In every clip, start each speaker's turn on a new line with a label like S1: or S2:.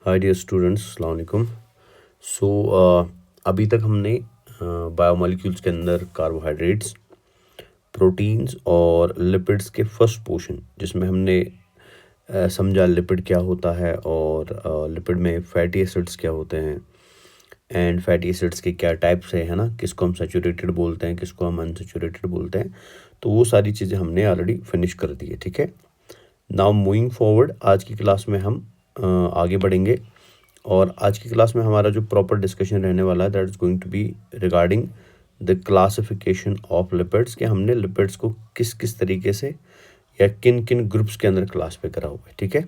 S1: Hi dear students, अस्सलाम वालेकुम। सो अभी तक हमने बायोमोलिक्यूल्स के अंदर कार्बोहाइड्रेट्स, प्रोटीन्स और लिपिड्स के फर्स्ट पोर्शन जिसमें हमने समझा लिपिड क्या होता है और लिपिड में फैटी एसिड्स क्या होते हैं एंड फैटी एसिड्स के क्या टाइप्स है ना, किसको हम सैचुरेटेड बोलते हैं, किसको हम अनसैचुरेटेड बोलते हैं। तो वो सारी चीज़ें हमने ऑलरेडी फिनिश कर दी है, ठीक है। नाउ मूविंग फॉरवर्ड, आज की क्लास में हम आगे बढ़ेंगे और आज की क्लास में हमारा जो प्रॉपर डिस्कशन रहने वाला है that is going to be regarding the classification of lipids, कि हमने लिपिड्स को किस किस तरीके से या किन किन ग्रुप्स के अंदर क्लासिफाई करा हुआ है, ठीक है।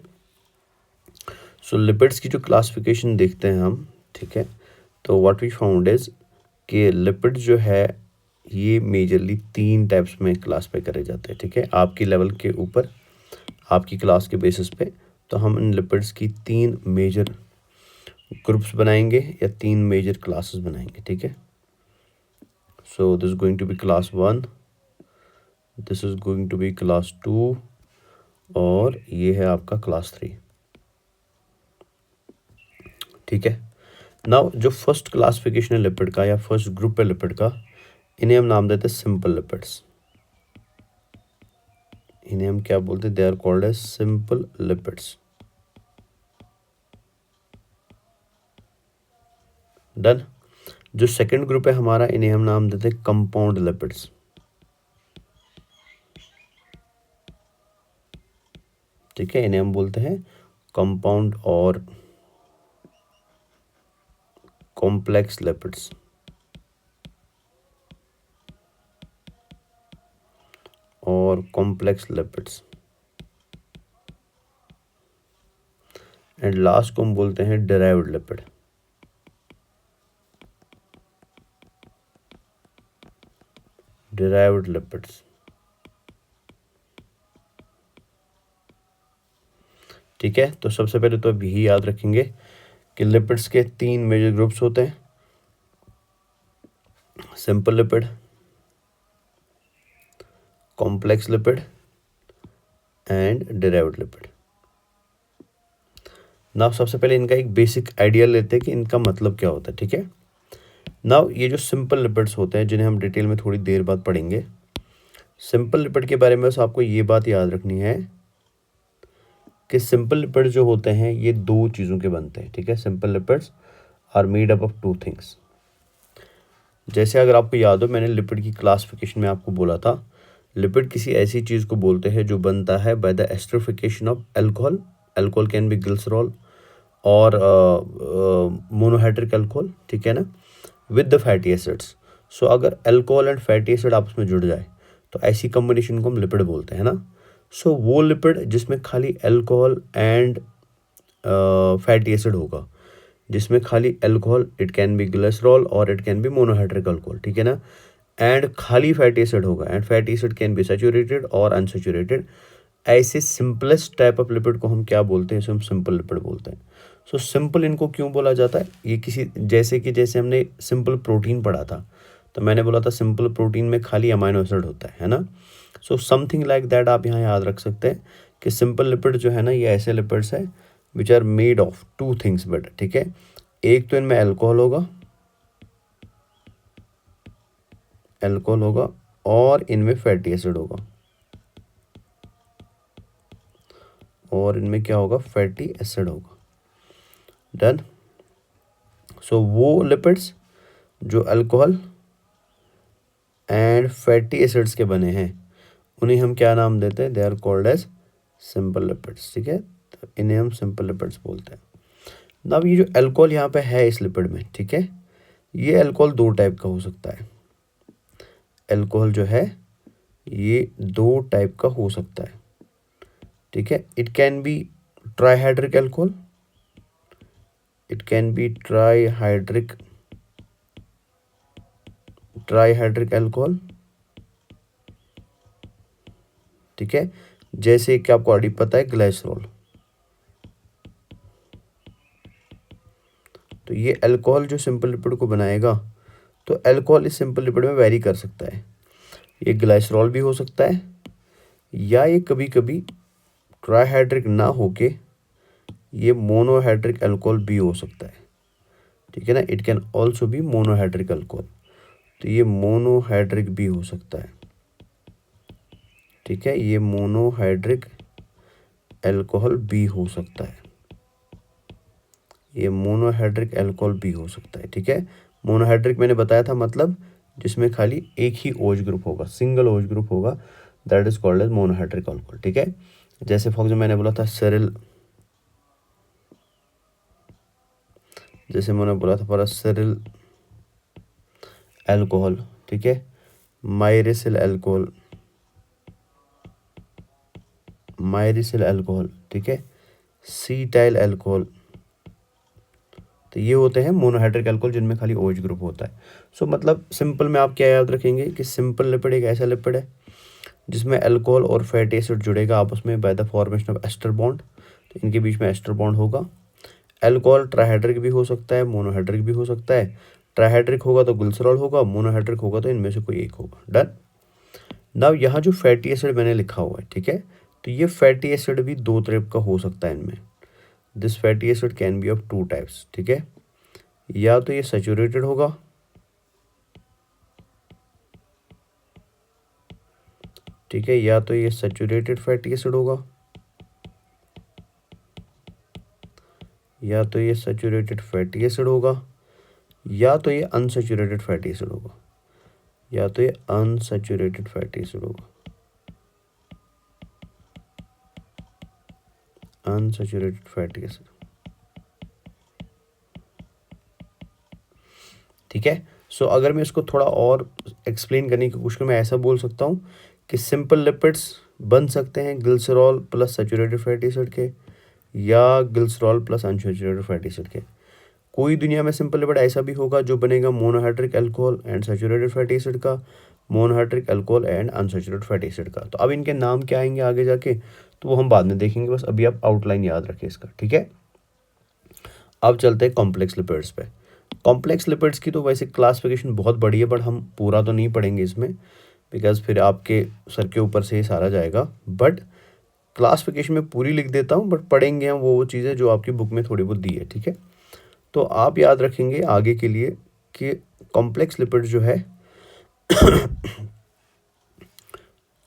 S1: सो लिपिड्स की जो क्लासिफिकेशन देखते हैं हम, ठीक है। तो व्हाट वी फाउंड इज कि लिपिड जो है ये मेजरली 3 टाइप्स में क्लासिफाई करे जाते हैं, ठीक है। आपकी लेवल के ऊपर, आपकी क्लास के बेसिस पे तो हम इन लिपिड्स की 3 मेजर ग्रुप्स बनाएंगे या 3 मेजर क्लासेस बनाएंगे, ठीक है। So this is going to be class 1, this is going to be class 2 और ये है आपका क्लास 3, ठीक है। नाउ जो फर्स्ट क्लासिफिकेशन है लिपिड का या फर्स्ट ग्रुप है लिपिड का, इन्हें हम नाम देते हैं सिंपल लिपिड्स। इन्हें हम क्या बोलते हैं? They are called as simple lipids. Done. जो सेकंड ग्रुप है हमारा, इन्हें हम नाम देते हैं कंपाउंड लिपिड्स। ठीक है, इन्हें हम बोलते हैं कंपाउंड और कॉम्प्लेक्स लिपिड्स। और कॉम्प्लेक्स लिपिड्स एंड लास्ट को हम बोलते हैं डिराइव्ड लिपिड। डिराइव्ड लिपिड्स, ठीक है। तो सबसे पहले तो अब यही याद रखेंगे कि लिपिड्स के 3 मेजर ग्रुप्स होते हैं, simple lipid, complex lipid and derived lipid. Now सबसे पहले इनका एक बेसिक आइडिया लेते हैं कि इनका मतलब क्या होता है, ठीक है। नाउ ये जो सिंपल लिपिड्स होते हैं जिन्हें हम डिटेल में थोड़ी देर बाद पढ़ेंगे, सिंपल लिपिड के बारे में बस आपको ये बात याद रखनी है कि सिंपल लिपिड जो होते हैं ये 2 चीज़ों के बनते हैं, ठीक है। Simple lipids are made up of 2 things. जैसे अगर आपको याद हो, मैंने लिपिड की क्लासिफिकेशन में आपको बोला था, लिपिड किसी ऐसी चीज़ को बोलते हैं जो बनता है by the esterification of alcohol. Alcohol can be glycerol और मोनोहाइड्रिक अल्कोहल, ठीक है ना, विद द फैटी एसिड्स। सो अगर अल्कोहल एंड फैटी एसिड आपस में जुड़ जाए तो ऐसी कॉम्बिनेशन को हम लिपिड बोलते हैं ना। सो वो लिपिड जिसमें खाली अल्कोहल एंड फैटी एसिड होगा, जिसमें खाली alcohol, it can be glycerol और it can be monohydric alcohol, ठीक है ना, एंड खाली फैटी एसिड होगा and fatty acid can be saturated और अनसैचुरेटेड। ऐसे सिंपलेस्ट टाइप ऑफ लिपिड को हम क्या बोलते हैं? इसे हम सिंपल लिपिड बोलते हैं। सो सिंपल इनको क्यों बोला जाता है? ये किसी जैसे हमने सिंपल प्रोटीन पढ़ा था, तो मैंने बोला था सिंपल प्रोटीन में खाली अमाइनो एसिड होता है ना। सो समथिंग लाइक दैट आप यहाँ याद रख सकते हैं कि सिंपल लिपिड जो है ना, ये ऐसे लिपिड्स है which are made of 2 things better, ठीक है। एक तो इनमें अल्कोहल होगा और इनमें फैटी एसिड होगा, और इनमें क्या होगा? फैटी एसिड होगा। डन। सो वो लिपिड्स जो अल्कोहल एंड फैटी एसिड्स के बने हैं, उन्हें हम क्या नाम देते हैं? They are called as simple lipids, ठीक है। तो इन्हें हम सिंपल लिपिड्स बोलते हैं। अब ये जो अल्कोहल यहाँ पे है इस लिपिड में, ठीक है, ये अल्कोहल 2 टाइप का हो सकता है। अल्कोहल जो है ये 2 टाइप का हो सकता है, ठीक है। It can B trihydric alcohol, it can B trihydric alcohol, ठीक है। जैसे कि आपको ऑलरेडी पता है ग्लिसरॉल। तो ये अल्कोहल जो सिंपल लिपिड को बनाएगा, तो अल्कोहल इस सिंपल लिपिड में वेरी कर सकता है। ये ग्लिसरॉल भी हो सकता है, या ये कभी कभी ट्राईहाइड्रिक ना होके ये मोनोहाइड्रिक अल्कोहल भी हो सकता है, ठीक है ना। It can also be monohydric alcohol, तो ये मोनोहाइड्रिक भी हो सकता है, ठीक है। ये मोनोहाइड्रिक अल्कोहल भी हो सकता है, ये मोनोहाइड्रिक अल्कोहल भी हो सकता है, ठीक है। मोनोहाइड्रिक मैंने बताया था, मतलब जिसमें खाली एक ही ओज ग्रुप होगा, सिंगल ओज ग्रुप होगा, that is called as monohydric alcohol, ठीक है। जैसे फॉर एग्जाम्पल मैंने बोला था सेरिल, जैसे मैंने बोला था फॉर सेरिल अल्कोहल, ठीक है। माइरिसिल अल्कोहल, माइरिसिल अल्कोहल, ठीक है। सीटाइल अल्कोहल, तो ये होते हैं मोनोहाइड्रिक अल्कोहल जिनमें खाली OH ग्रुप होता है। सो मतलब सिंपल में आप क्या याद रखेंगे कि सिंपल लिपिड एक ऐसा लिपिड है जिसमें अल्कोहल और फैटी एसिड जुड़ेगा आपस में by the formation of ester bond, तो इनके बीच में एस्टर बॉन्ड होगा। अल्कोहल ट्राइहाइड्रिक भी हो सकता है, मोनोहाइड्रिक भी हो सकता है। ट्राइहाइड्रिक होगा तो ग्लिसरॉल होगा, मोनोहाइड्रिक होगा तो इनमें से कोई एक होगा। डन। नाउ यहाँ जो फैटी एसिड मैंने लिखा हुआ है, ठीक है, तो ये फैटी एसिड भी दो टाइप का हो सकता है इनमें। This fatty acid can be of 2 types, ठीक है। या तो ये सैचुरेटेड होगा, ठीक है, या तो ये सैचुरेटेड फैटी एसिड होगा, या तो ये सैचुरेटेड फैटी एसिड होगा, या तो ये अनसैचुरेटेड फैटी एसिड होगा, या तो ये अनसैचुरेटेड फैटी एसिड होगा, अनसैचुरेटेड फैटी एसिड, ठीक है। सो अगर मैं इसको थोड़ा और एक्सप्लेन करने की कोशिश करूँ, मैं ऐसा बोल सकता हूँ कि सिंपल लिपिड्स बन सकते हैं glycerol plus saturated fatty acid के, या glycerol plus unsaturated fatty acid के। कोई दुनिया में सिंपल लिपिड ऐसा भी होगा जो बनेगा monohydric alcohol and saturated fatty acid का, monohydric alcohol and unsaturated fatty acid का। तो अब इनके नाम क्या आएंगे आगे जाके, तो वो हम बाद में देखेंगे, बस अभी आप आउटलाइन याद रखें इसका, ठीक है। अब चलते हैं कॉम्प्लेक्स लिपिड्स पे। कॉम्प्लेक्स लिपिड्स की तो वैसे क्लासिफिकेशन बहुत बड़ी है, बट हम पूरा तो नहीं पढ़ेंगे इसमें, बिकॉज फिर आपके सर के ऊपर से ये सारा जाएगा। बट क्लासिफिकेशन में पूरी लिख देता हूँ, बट पढ़ेंगे हम वो चीज़ें जो आपकी बुक में थोड़ी बहुत दी है, ठीक है। तो आप याद रखेंगे आगे के लिए कि कॉम्प्लेक्स लिपिड जो है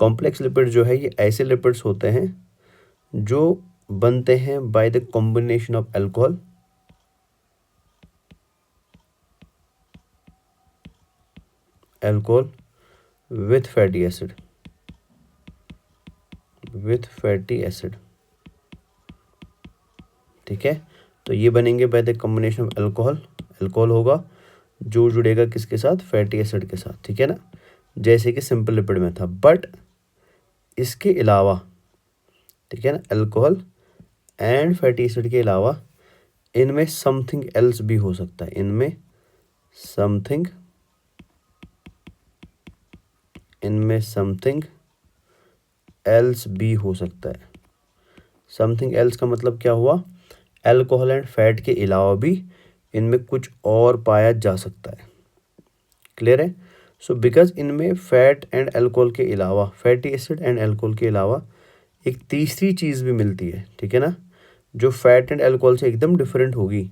S1: कॉम्प्लेक्स लिपिड जो है ये ऐसे लिपिड्स होते हैं जो बनते हैं by the combination of alcohol with fatty acid, ठीक है। तो ये बनेंगे by the combination of alcohol होगा जो जुड़ेगा किसके साथ, फैटी एसिड के साथ, ठीक है ना, जैसे कि सिंपल लिपिड में था। बट इसके अलावा, ठीक है ना, अल्कोहल एंड फैटी एसिड के अलावा इनमें समथिंग एल्स भी हो सकता है, इनमें समथिंग एल्स भी हो सकता है। समथिंग एल्स का मतलब क्या हुआ, अल्कोहल एंड फैट के अलावा भी इनमें कुछ और पाया जा सकता है। क्लियर है। सो बिकॉज इनमें फैट एंड अल्कोहल के अलावा, फैटी एसिड एंड अल्कोहल के अलावा एक तीसरी चीज़ भी मिलती है, ठीक है ना, जो फैट एंड अल्कोहल से एकदम डिफरेंट होगी।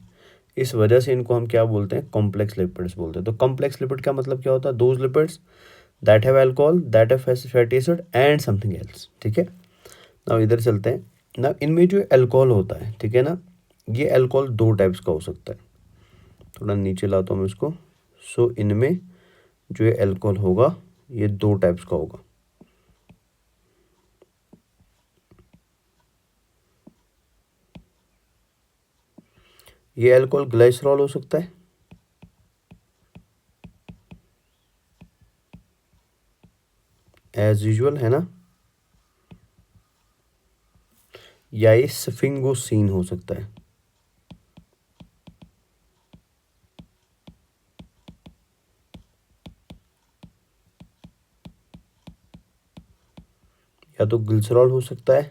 S1: इस वजह से इनको हम क्या बोलते हैं, कॉम्प्लेक्स लिपिड्स बोलते हैं। तो कॉम्प्लेक्स लिपिड का मतलब क्या होता है, those lipids that have alcohol, that have fatty acid and something else, ठीक है। ना इधर चलते हैं ना, इनमें जो अल्कोहल होता है, ठीक है ना, ये अल्कोहल 2 टाइप्स का हो सकता है। थोड़ा नीचे लाता हूँ मैं इसको। सो इनमें जो ये अल्कोहल होगा ये 2 टाइप्स का होगा। ये अल्कोहल ग्लाइसरॉल हो सकता है, एज यूजुअल, है ना, या ये सफिंगोसिन हो सकता है, या तो ग्लिसरॉल हो सकता है,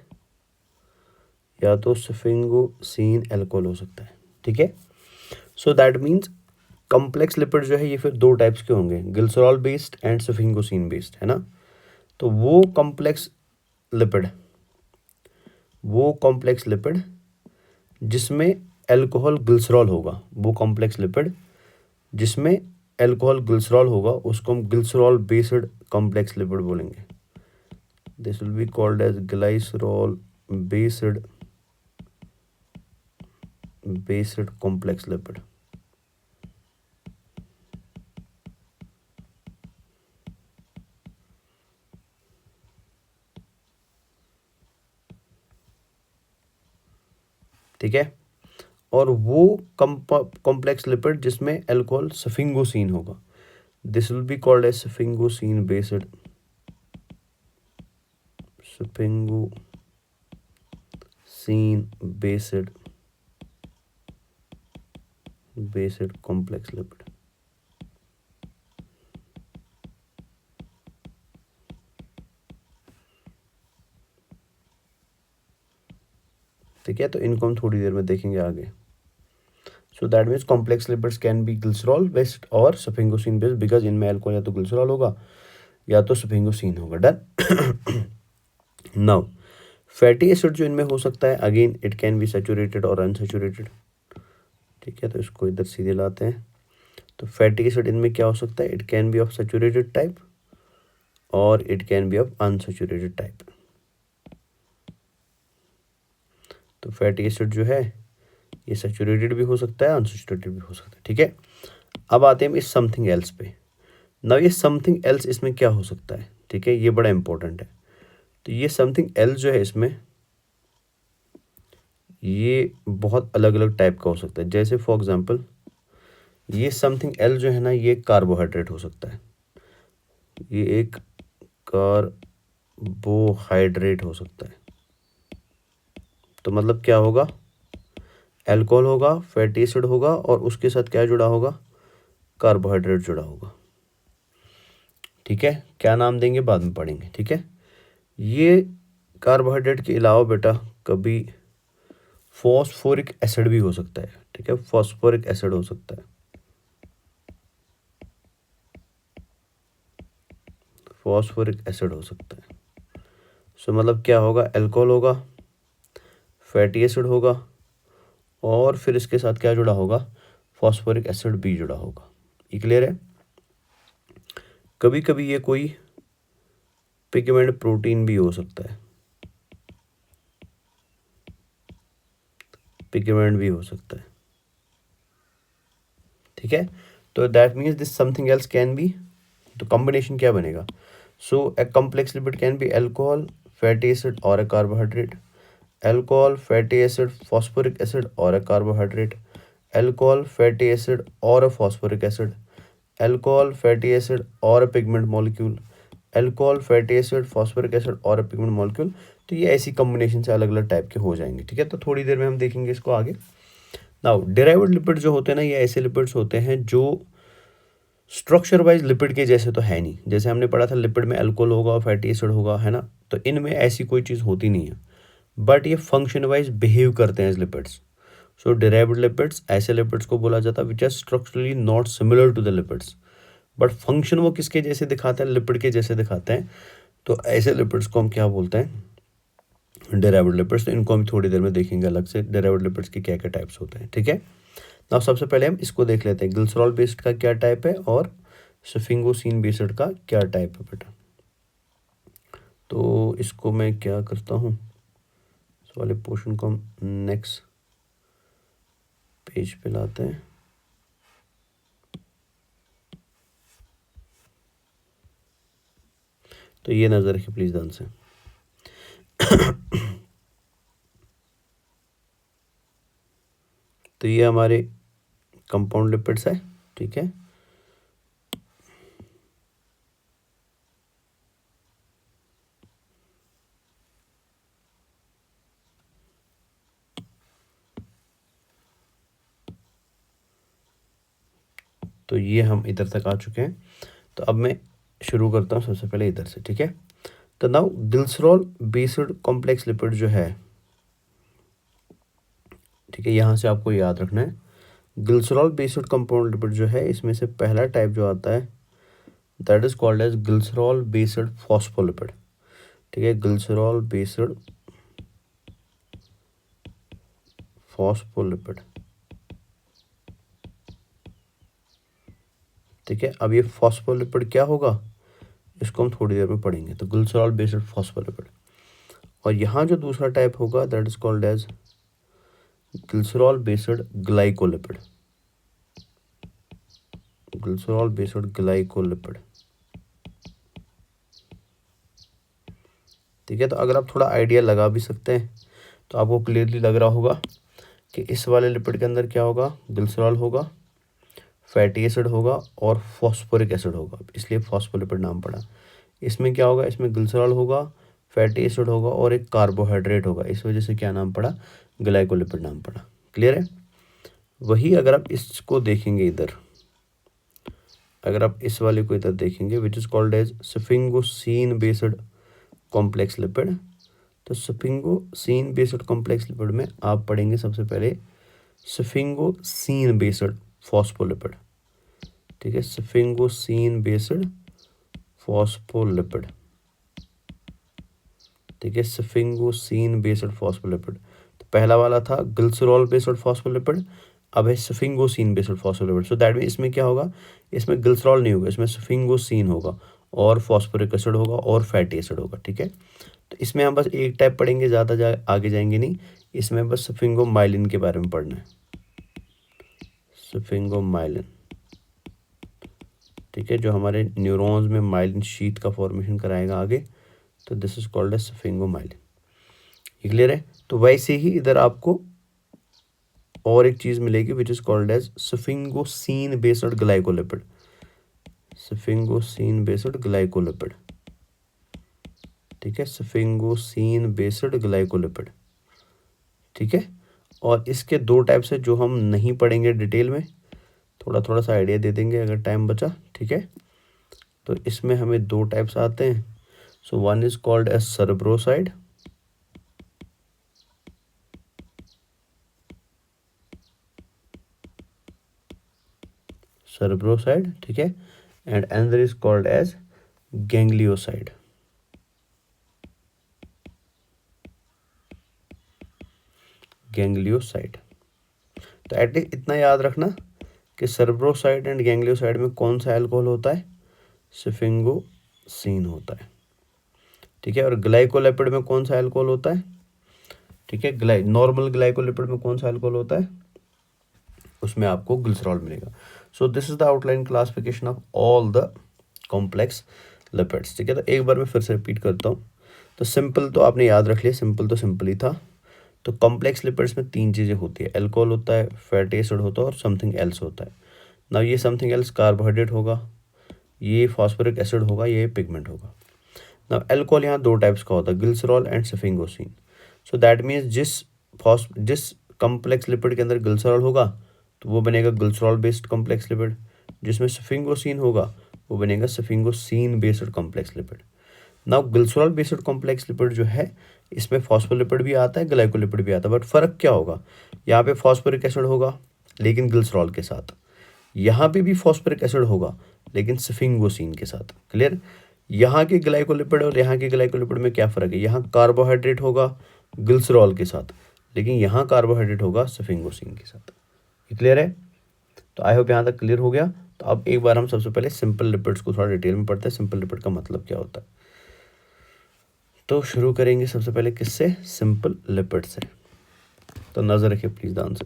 S1: या तो सफिंगोसिन अल्कोहल हो सकता है, ठीक है। So that means complex lipid जो है ये फिर 2 टाइप्स के होंगे, glycerol based and sphingosine based, है ना। तो वो कॉम्प्लेक्स लिपिड जिसमें एल्कोहल ग्लिसरॉल होगा, वो कॉम्प्लेक्स लिपिड जिसमें एल्कोहल ग्लिसरॉल होगा उसको हम ग्लिसरॉल बेस्ड कॉम्प्लेक्स लिपिड बोलेंगे। This will be called as glycerol based complex lipid. ठीक है, और वो कॉम्प्लेक्स लिपिड जिसमें एल्कोहल सफिंगोसिन होगा, this will be called as सफिंगोसिन based complex lipid. ठीक है, तो इनको हम थोड़ी देर में देखेंगे आगे। सो that means complex lipids can be glycerol based और सफिंगोसिन बेस्ड, बिकॉज इनमें अल्कोहल या तो ग्लिसरॉल होगा या तो सफिंगोसिन होगा। डन। नाउ फैटी एसिड जो इनमें हो सकता है, again it can be saturated और अनसैचुरेटेड। ठीक है, तो इसको इधर सीधे लाते हैं। तो फैटी एसिड इनमें क्या हो सकता है, it can be of saturated type और it can be of unsaturated type. तो फैटी एसिड जो है ये सैचुरेटेड भी हो सकता है, अनसैचुरेटेड भी हो सकता है। ठीक है, अब आते हैं हम इस समथिंग एल्स पे। नाउ ये समथिंग एल्स इसमें क्या हो सकता है, ठीक है, ये बड़ा इंपॉर्टेंट है। तो ये समथिंग एल्स जो है इसमें ये बहुत अलग अलग टाइप का हो सकता है। जैसे फॉर एग्जांपल ये समथिंग एल्स जो है ना, ये कार्बोहाइड्रेट हो सकता है, ये एक कार्बोहाइड्रेट हो सकता है। तो मतलब क्या होगा, एल्कोहल होगा, फैटी एसिड होगा और उसके साथ क्या जुड़ा होगा, कार्बोहाइड्रेट जुड़ा होगा। ठीक है, क्या नाम देंगे बाद में पढ़ेंगे। ठीक है, ये कार्बोहाइड्रेट के अलावा बेटा कभी फॉस्फोरिक एसिड भी हो सकता है। ठीक है, फॉस्फोरिक एसिड हो सकता है, फॉस्फोरिक एसिड हो सकता है। सो मतलब क्या होगा, एल्कोहल होगा, फैटी एसिड होगा और फिर इसके साथ क्या जुड़ा होगा, फॉस्फोरिक एसिड भी जुड़ा होगा। ये क्लियर है। कभी कभी ये कोई पिगमेंट प्रोटीन भी हो सकता है, पिगमेंट भी हो सकता है। ठीक है, तो that means this something else can be, तो कॉम्बिनेशन क्या बनेगा, so a complex lipid can be alcohol, fatty acid और a carbohydrate, alcohol, fatty acid, phosphoric acid और a carbohydrate, alcohol, fatty acid और a phosphoric acid, alcohol, fatty acid और a pigment molecule, alcohol, fatty acid, phosphoric acid और a pigment molecule. तो ये ऐसी combination से अलग अलग टाइप के हो जाएंगे। ठीक है, तो थोड़ी देर में हम देखेंगे इसको आगे। नाउ डिराइव्ड लिपिड जो होते हैं ना, ये ऐसे लिपिड्स होते हैं जो स्ट्रक्चर वाइज लिपिड के जैसे तो है नहीं। जैसे हमने पढ़ा था लिपिड में अल्कोहल होगा, फैटी एसिड होगा, है ना, तो इनमें ऐसी कोई चीज़ होती नहीं है, बट ये फंक्शन वाइज बिहेव करते हैं as lipids. So derived lipids ऐसे लिपिड्स को बोला जाता है which are structurally not similar to the lipids, but function वो किसके जैसे दिखाते हैं, लिपिड के जैसे दिखाते हैं। तो ऐसे लिपिड्स को हम क्या बोलते हैं, डिराइव्ड लिपिड्स। तो इनको हम थोड़ी देर में देखेंगे अलग से, डिराइव्ड लिपिड्स के क्या क्या टाइप्स होते हैं। ठीक है, नाउ सबसे पहले हम इसको देख लेते हैं, ग्लिसरॉल बेस्ड का क्या टाइप है और सफिंगोसिन बेस्ड का क्या टाइप है बेटा। तो इसको मैं क्या करता हूँ, इस वाले पोर्शन को हम नेक्स्ट पेज पे लाते हैं। तो ये नज़र रखिए प्लीज़ ध्यान से। तो ये हमारे कंपाउंड लिपिड्स है। ठीक है, तो ये हम इधर तक आ चुके हैं। तो अब मैं शुरू करता हूँ सबसे पहले इधर से। ठीक है, तो now glycerol based complex lipid जो है, ठीक है, यहाँ से आपको याद रखना है ग्लिसरॉल बेस्ड कंपाउंड लिपिड जो है, इसमें से पहला टाइप जो आता है that is called as glycerol based phospholipid. ठीक है, ग्लिसरॉल बेस्ड फॉस्फोलिपिड। ठीक है, अब ये फॉस्फोलिपिड क्या होगा इसको हम थोड़ी देर में पढ़ेंगे। तो ग्लिसरॉल बेस्ड फॉस्फोलिपिड। और यहाँ जो दूसरा टाइप होगा that is called as glycerol based glycolipid. Glycerol based glycolipid. ठीक है, तो अगर आप थोड़ा आइडिया लगा भी सकते हैं तो आपको क्लियरली लग रहा होगा कि इस वाले लिपिड के अंदर क्या होगा, ग्लिसरॉल होगा, फैटी एसिड होगा और फॉस्फोरिक एसिड होगा, इसलिए फॉस्फोलिपिड नाम पड़ा। इसमें क्या होगा, इसमें ग्लिसरॉल होगा, फैटी एसिड होगा और एक कार्बोहाइड्रेट होगा, इस वजह से क्या नाम पड़ा, ग्लाइकोलिपिड नाम पड़ा। क्लियर है। वही अगर आप इसको देखेंगे इधर, अगर आप इस वाले को इधर देखेंगे which is called as sphingosine based complex lipid. तो सफिंगोसीन बेस्ड कॉम्प्लेक्स लिपिड में आप पढ़ेंगे सबसे पहले सफिंगोसीन बेस्ड फॉस्फोलिपिड। ठीक है, सफिंगोसीन बेस्ड फॉस्फोलिपिड। ठीक है, सफिंगोसीन बेस्ड फॉस्फोलिपिड। तो पहला वाला था ग्लिसरॉल बेस्ड फॉस्फोलिपिड, अब है sphingosine based phospholipid. So that mean इसमें क्या होगा, इसमें ग्लिसरॉल नहीं होगा, इसमें सफिंगोसीन होगा और फॉस्फोरिक एसिड होगा और फैटी एसिड होगा। ठीक है, तो इसमें हम बस एक टाइप पढ़ेंगे, ज़्यादा आगे जाएंगे नहीं। इसमें बस सफिंगोमाइलिन के बारे में पढ़ना है, सफिंगोमाइलिन। ठीक है, जो हमारे न्यूरॉन्स में माइलिन शीट का फॉर्मेशन कराएगा आगे, तो दिस इज कॉल्ड एज सफिंगोमाइलिन। ये क्लियर है। तो वैसे ही इधर आपको और एक चीज़ मिलेगी which is called as sphingosine based glycolipid. Sphingosine based glycolipid. ठीक है, सफिंगोसीन बेस्ड ग्लाइकोलिपिड। ठीक है, और इसके दो टाइप्स है जो हम नहीं पढ़ेंगे डिटेल में, थोड़ा सा आइडिया दे देंगे अगर टाइम बचा। ठीक है, तो इसमें हमें दो टाइप्स आते हैं। So one is called as cerebroside, cerebroside. ठीक है, and another is called as ganglioside. Ganglioside. तो एटलीस्ट इतना याद रखना कि सर्ब्रोसाइड एंड गैंग्लियोसाइड में कौन सा अल्कोहल होता है, सफिंगोसीन होता है। ठीक है, और ग्लाइकोलिपिड में कौन सा अल्कोहल होता है। ठीक है, नॉर्मल ग्लाइकोलिपिड में कौन सा अल्कोहल होता है, उसमें आपको ग्लिसरॉल मिलेगा। सो this is the outline classification of all the complex lipids. ठीक है, तो एक बार मैं फिर से रिपीट करता हूँ। तो सिंपल तो आपने याद रख लिया, सिंपल तो सिंपल ही था। तो कॉम्प्लेक्स लिपिड्स में तीन चीज़ें होती है, अल्कोहल होता है, फैटी एसिड होता है और समथिंग एल्स होता है। ना ये समथिंग एल्स कार्बोहाइड्रेट होगा, ये फॉस्फोरिक एसिड होगा, ये पिगमेंट होगा। ना अल्कोहल यहाँ दो टाइप्स का होता है, glycerol and sphingosine. So that means जिस कॉम्प्लेक्स लिपिड के अंदर ग्लिसरॉल होगा तो वो बनेगा ग्लिसरॉल बेस्ड कॉम्प्लेक्स लिपिड, जिसमें सफिंगोसीन होगा वो बनेगा sphingosine based complex lipid. Now glycerol based complex lipid जो है इसमें फॉस्फोलिपिड भी आता है, ग्लाइकोलिपिड भी आता है, बट फ़र्क क्या होगा, यहाँ पे फॉस्फोरिक एसिड होगा लेकिन ग्लिसरॉल के साथ, यहाँ पे भी फॉस्फोरिक एसिड होगा लेकिन सफिंगोसीन के साथ। क्लियर। यहाँ के ग्लाइकोलिपिड और यहाँ के ग्लाइकोलिपिड में क्या फ़र्क है, यहाँ कार्बोहाइड्रेट होगा ग्लिसरॉल के साथ लेकिन यहाँ कार्बोहाइड्रेट होगा सफिंगोसीन के साथ। ये क्लियर है। तो आई होप यहाँ तक क्लियर हो गया। तो अब एक बार हम सबसे पहले सिंपल लिपिड्स को थोड़ा डिटेल में पढ़ते हैं, सिंपल लिपिड का मतलब क्या होता है। तो शुरू करेंगे सबसे पहले किससे, सिंपल लिपिड से। तो नजर रखिए प्लीज ध्यान से।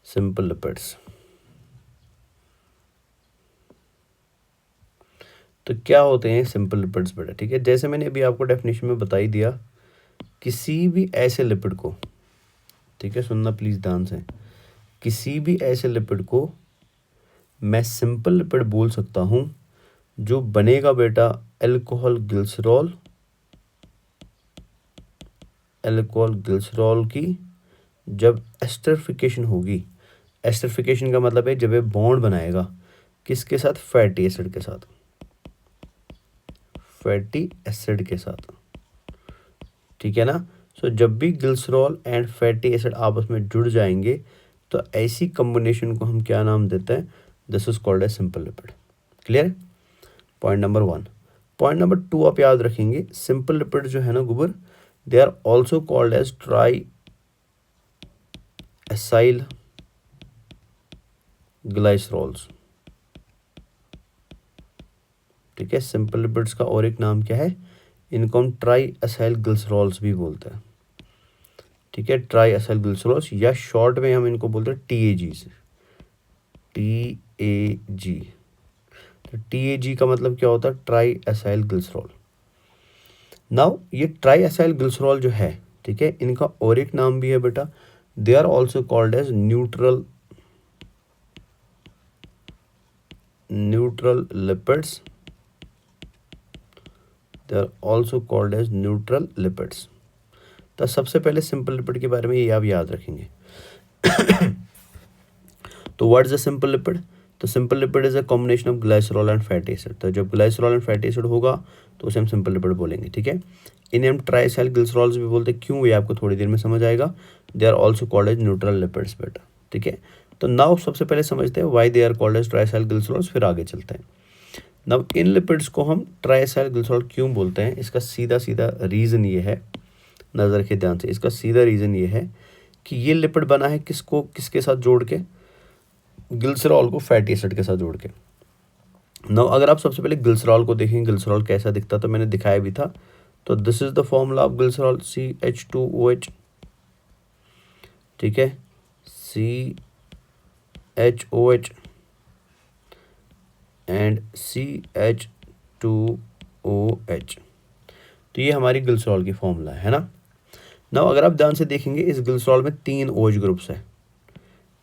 S1: सिंपल लिपिड्स तो क्या होते हैं सिंपल लिपिड्स बेटा। ठीक है, जैसे मैंने अभी आपको डेफिनेशन में बता ही दिया, किसी भी ऐसे लिपिड को, ठीक है सुनना प्लीज ध्यान से, किसी भी ऐसे लिपिड को मैं सिंपल लिपिड बोल सकता हूं जो बनेगा बेटा अल्कोहल ग्लिसरॉल, अल्कोहल ग्लिसरॉल की जब एस्टरिफिकेशन होगी। एस्टरिफिकेशन का मतलब है जब ये बॉन्ड बनाएगा किसके साथ, फैटी एसिड के साथ, फैटी एसिड के साथ। ठीक है ना। सो जब भी ग्लिसरॉल एंड फैटी एसिड आपस में जुड़ जाएंगे तो ऐसी कॉम्बिनेशन को हम क्या नाम देते हैं, this is called as simple lipid. Clear? Point number 1। Point number 2 आप याद रखेंगे, सिंपल लिपिड जो है ना गुबर, they are also called as triacyl glycerols. ठीक है, सिंपल लिपिड्स का और एक नाम क्या है, इनको हम ट्राई एसाइल ग्लिसरॉल्स भी बोलते हैं। ठीक है, ट्राई एसाइल ग्लिसरॉल्स, या शॉर्ट में हम इनको बोलते हैं TAG से, TAG। तो TAG का मतलब क्या होता है, ट्राई एसाइल ग्लिसरॉल। नाउ ये ट्राई एसाइल ग्लिसरॉल जो है, ठीक है, इनका और एक नाम भी है बेटा, they are also called as neutral lipids. They are also called as neutral lipids. तो सबसे पहले सिंपल लिपिड के बारे में ये आप याद रखेंगे। तो what is a simple lipid? तो simple lipid is a combination of glycerol and fatty acid. तो जब ग्लाइसरॉल एंड फैटी एसिड होगा तो उसे हम सिंपल लिपिड बोलेंगे। ठीक है, इन्हें हम ट्राइसाइल ग्लिसरॉल्स भी बोलते हैं। क्यों, ये आपको थोड़ी देर में समझ आएगा। They are also called as neutral lipids बेटा। ठीक है, तो नाउ सबसे पहले समझते हैं why they are called as triacyl glycerols, फिर आगे चलते हैं। नाउ इन लिपिड्स को हम ट्राइसाइल ग्लिसरॉल क्यों बोलते हैं, इसका सीधा सीधा रीज़न ये है, नज़र रखिए ध्यान से, इसका सीधा रीज़न ये है कि ये लिपिड बना है किसके साथ जोड़ के, ग्लिसरॉल को फैटी एसिड के साथ जोड़ के। नाउ अगर आप सबसे पहले ग्लिसरॉल को देखें, ग्लिसरॉल कैसा दिखता, तो मैंने दिखाया भी था। तो this is the formula of glycerol, CH2OH। ठीक है, CHOH एंड CH2OH। तो ये हमारी ग्लिसरॉल की फॉर्मूला है ना। नाउ अगर आप ध्यान से देखेंगे, इस ग्लिसरॉल में 3 OH ग्रुप्स है।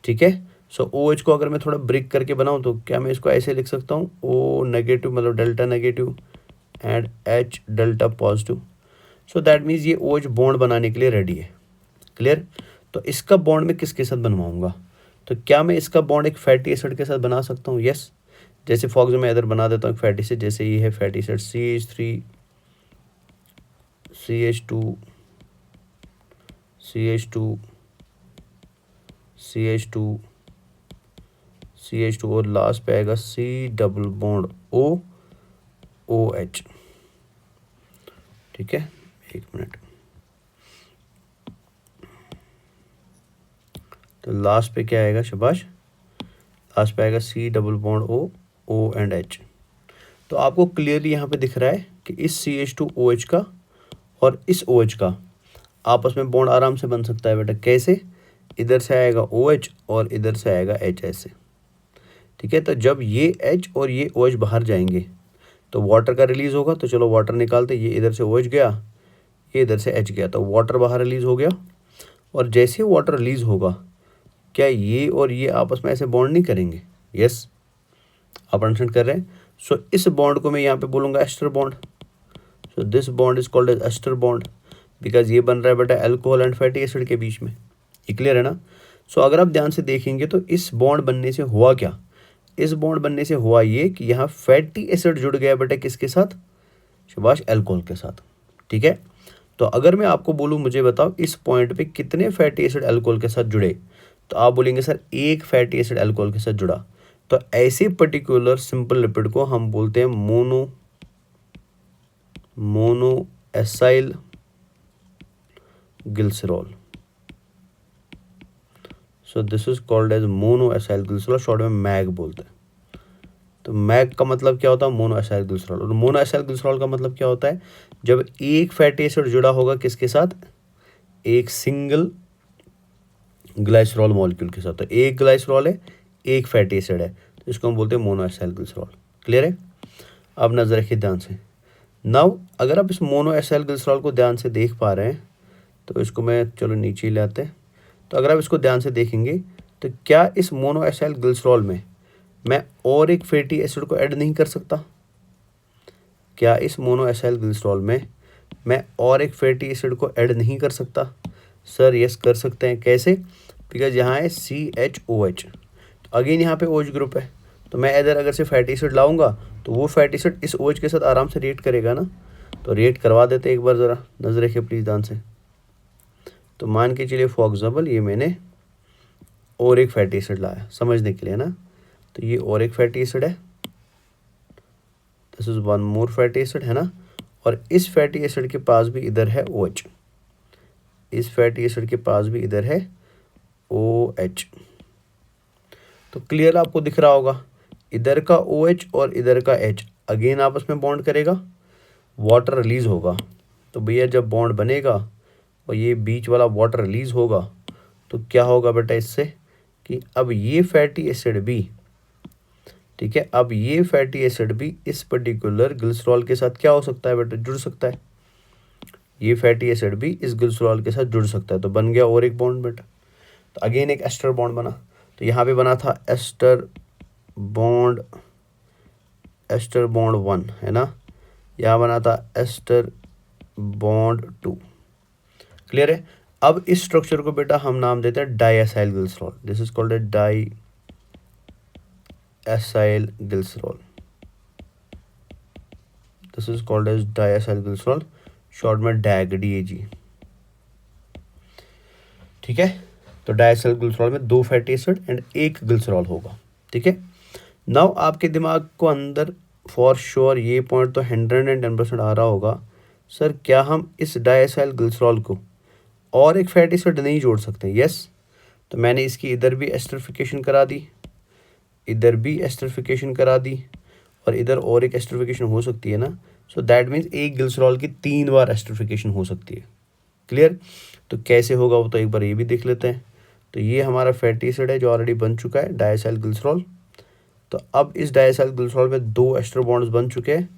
S1: ठीक है, सो OH को अगर मैं थोड़ा ब्रेक करके बनाऊं तो क्या मैं इसको ऐसे लिख सकता हूँ, O नेगेटिव मतलब delta negative and H delta positive. So that means ये OH बॉन्ड बनाने के लिए रेडी है। क्लियर? तो इसका बॉन्ड मैं किसके साथ बनवाऊंगा, तो क्या मैं इसका बॉन्ड एक फैटी एसिड के साथ बना सकता हूँ? यस। जैसे फॉर एग्जाम्पल मैं इधर बना देता हूँ फैटी एसिड, जैसे ये है fatty acid CH3 CH2 CH2 CH2 CH2 और लास्ट पे आएगा C डबल बॉन्ड OH। ठीक है, एक मिनट। तो लास्ट पे क्या आएगा शाबाश, लास्ट पे आएगा C double bond O and H। तो आपको क्लियरली यहाँ पे दिख रहा है कि इस CH2OH का और इस OH का आपस में बॉन्ड आराम से बन सकता है बेटा। कैसे? इधर से आएगा OH और इधर से आएगा H ऐसे। ठीक है, तो जब ये H और ये OH बाहर जाएंगे तो वाटर का रिलीज होगा। तो चलो वाटर निकालते, ये इधर से OH गया, ये इधर से H गया, तो वाटर बाहर रिलीज हो गया। और जैसे वाटर रिलीज होगा, क्या ये और ये आपस में ऐसे बॉन्ड नहीं करेंगे? यस, आप अंडरस्टैंड कर रहे हैं। सो इस बॉन्ड को मैं यहाँ पे बोलूँगा ester bond. So this bond is called as ester bond, because ये बन रहा है बेटा अल्कोहल एंड फैटी एसिड के बीच में। ये क्लियर है ना। सो अगर आप ध्यान से देखेंगे तो इस बॉन्ड बनने से हुआ क्या, इस बॉन्ड बनने से हुआ ये कि यहाँ फैटी एसिड जुड़ गया बेटा किसके साथ, शाबाश, अल्कोहल के साथ। ठीक है, तो अगर मैं आपको बोलूँ मुझे बताओ इस पॉइंट पे कितने फैटी एसिड अल्कोहल के साथ जुड़े, तो आप बोलेंगे सर एक फैटी एसिड अल्कोहल के साथ जुड़ा। तो ऐसे पर्टिकुलर सिंपल लिपिड को हम बोलते हैं mono acyl glycerol. So this is called as mono acyl glycerol, short में मैग बोलते हैं। तो मैग का मतलब क्या होता है, मोनो एसाइल ग्लिसरॉल। और मोनो एसाइल ग्लिसरॉल का मतलब क्या होता है, जब एक फैटी एसिड जुड़ा होगा किसके साथ, एक सिंगल ग्लाइसरॉल मॉलिक्यूल के साथ। तो एक ग्लाइसरॉल है, एक फैटी एसिड है, तो इसको हम बोलते हैं मोनो एसाइल ग्लिसरॉल। क्लियर है? अब नजर रखिए ध्यान से। नाउ अगर आप इस मोनो एसाइल ग्लिसरॉल को ध्यान से देख पा रहे हैं तो इसको मैं चलो नीचे ही लाते हैं। तो अगर आप इसको ध्यान से देखेंगे तो क्या इस मोनो एसाइल ग्लिसरॉल में मैं और एक फैटी एसिड को ऐड नहीं कर सकता? क्या इस मोनो एसाइल ग्लिसरॉल में मैं और एक फैटी एसिड को ऐड नहीं कर सकता? सर यस कर सकते हैं। कैसे? बिकॉज यहाँ है CHOH, तो अगेन यहाँ पे OH ग्रुप है, तो मैं इधर अगर से फैटी एसिड लाऊंगा तो वो फैटी एसिड इस OH के साथ आराम से रिएक्ट करेगा ना। तो रिएक्ट करवा देते एक बार, ज़रा नजर रखिए प्लीज़ ध्यान से। तो मान के चलिए फॉर एग्जाम्पल ये मैंने और एक फैटी एसिड लाया समझने के लिए ना, तो ये और एक फैटी एसिड है, this is one more fatty acid, है ना। और इस फैटी एसिड के पास भी इधर है OH, इस फैटी एसिड के पास भी इधर है OH। तो क्लियर आपको दिख रहा होगा, इधर का OH और इधर का H अगेन आपस में बॉन्ड करेगा, वाटर रिलीज होगा। तो भैया जब बॉन्ड बनेगा और ये बीच वाला वाटर रिलीज होगा तो क्या होगा बेटा इससे कि अब ये फैटी एसिड भी, ठीक है, अब ये फैटी एसिड भी इस पर्टिकुलर ग्लिसरॉल के साथ क्या हो सकता है बेटा, जुड़ सकता है। ये फैटी एसिड भी इस ग्लिसरॉल के साथ जुड़ सकता है, तो बन गया और एक बॉन्ड बेटा। तो अगेन एक एस्टर बॉन्ड बना, तो यहाँ पे बना था एस्टर बॉन्ड 1, है ना। यहाँ बना था एस्टर बॉन्ड 2। क्लियर है। अब इस स्ट्रक्चर को बेटा हम नाम देते हैं diacyl glycerol, this is called a diacyl glycerol, this is called as diacyl glycerol, short में डैग, DAG। ठीक है, तो डाईएसाइल ग्लिसरॉल में 2 फैटी एसिड एंड 1 ग्लिसरॉल होगा। ठीक है, नाउ आपके दिमाग को अंदर फॉर श्योर ये पॉइंट तो 110% आ रहा होगा, सर क्या हम इस डाईएसाइल ग्लिसरॉल को और एक फैटी एसिड नहीं जोड़ सकते। यस, तो मैंने इसकी इधर भी एस्टरिफिकेशन करा दी, इधर भी एस्टरिफिकेशन करा दी, और इधर और एक एस्टरिफिकेशन हो सकती है ना। सो दैट मीन्स एक ग्लिसरॉल की 3 बार एस्टरिफिकेशन हो सकती है। क्लियर, तो कैसे होगा वो तो एक बार ये भी देख लेते हैं। तो ये हमारा फैटी एसिड है जो ऑलरेडी बन चुका है, डाईएसाइल ग्लिसरॉल। तो अब इस डाईएसाइल ग्लिसरॉल में 2 एस्टर बॉन्ड्स बन चुके हैं,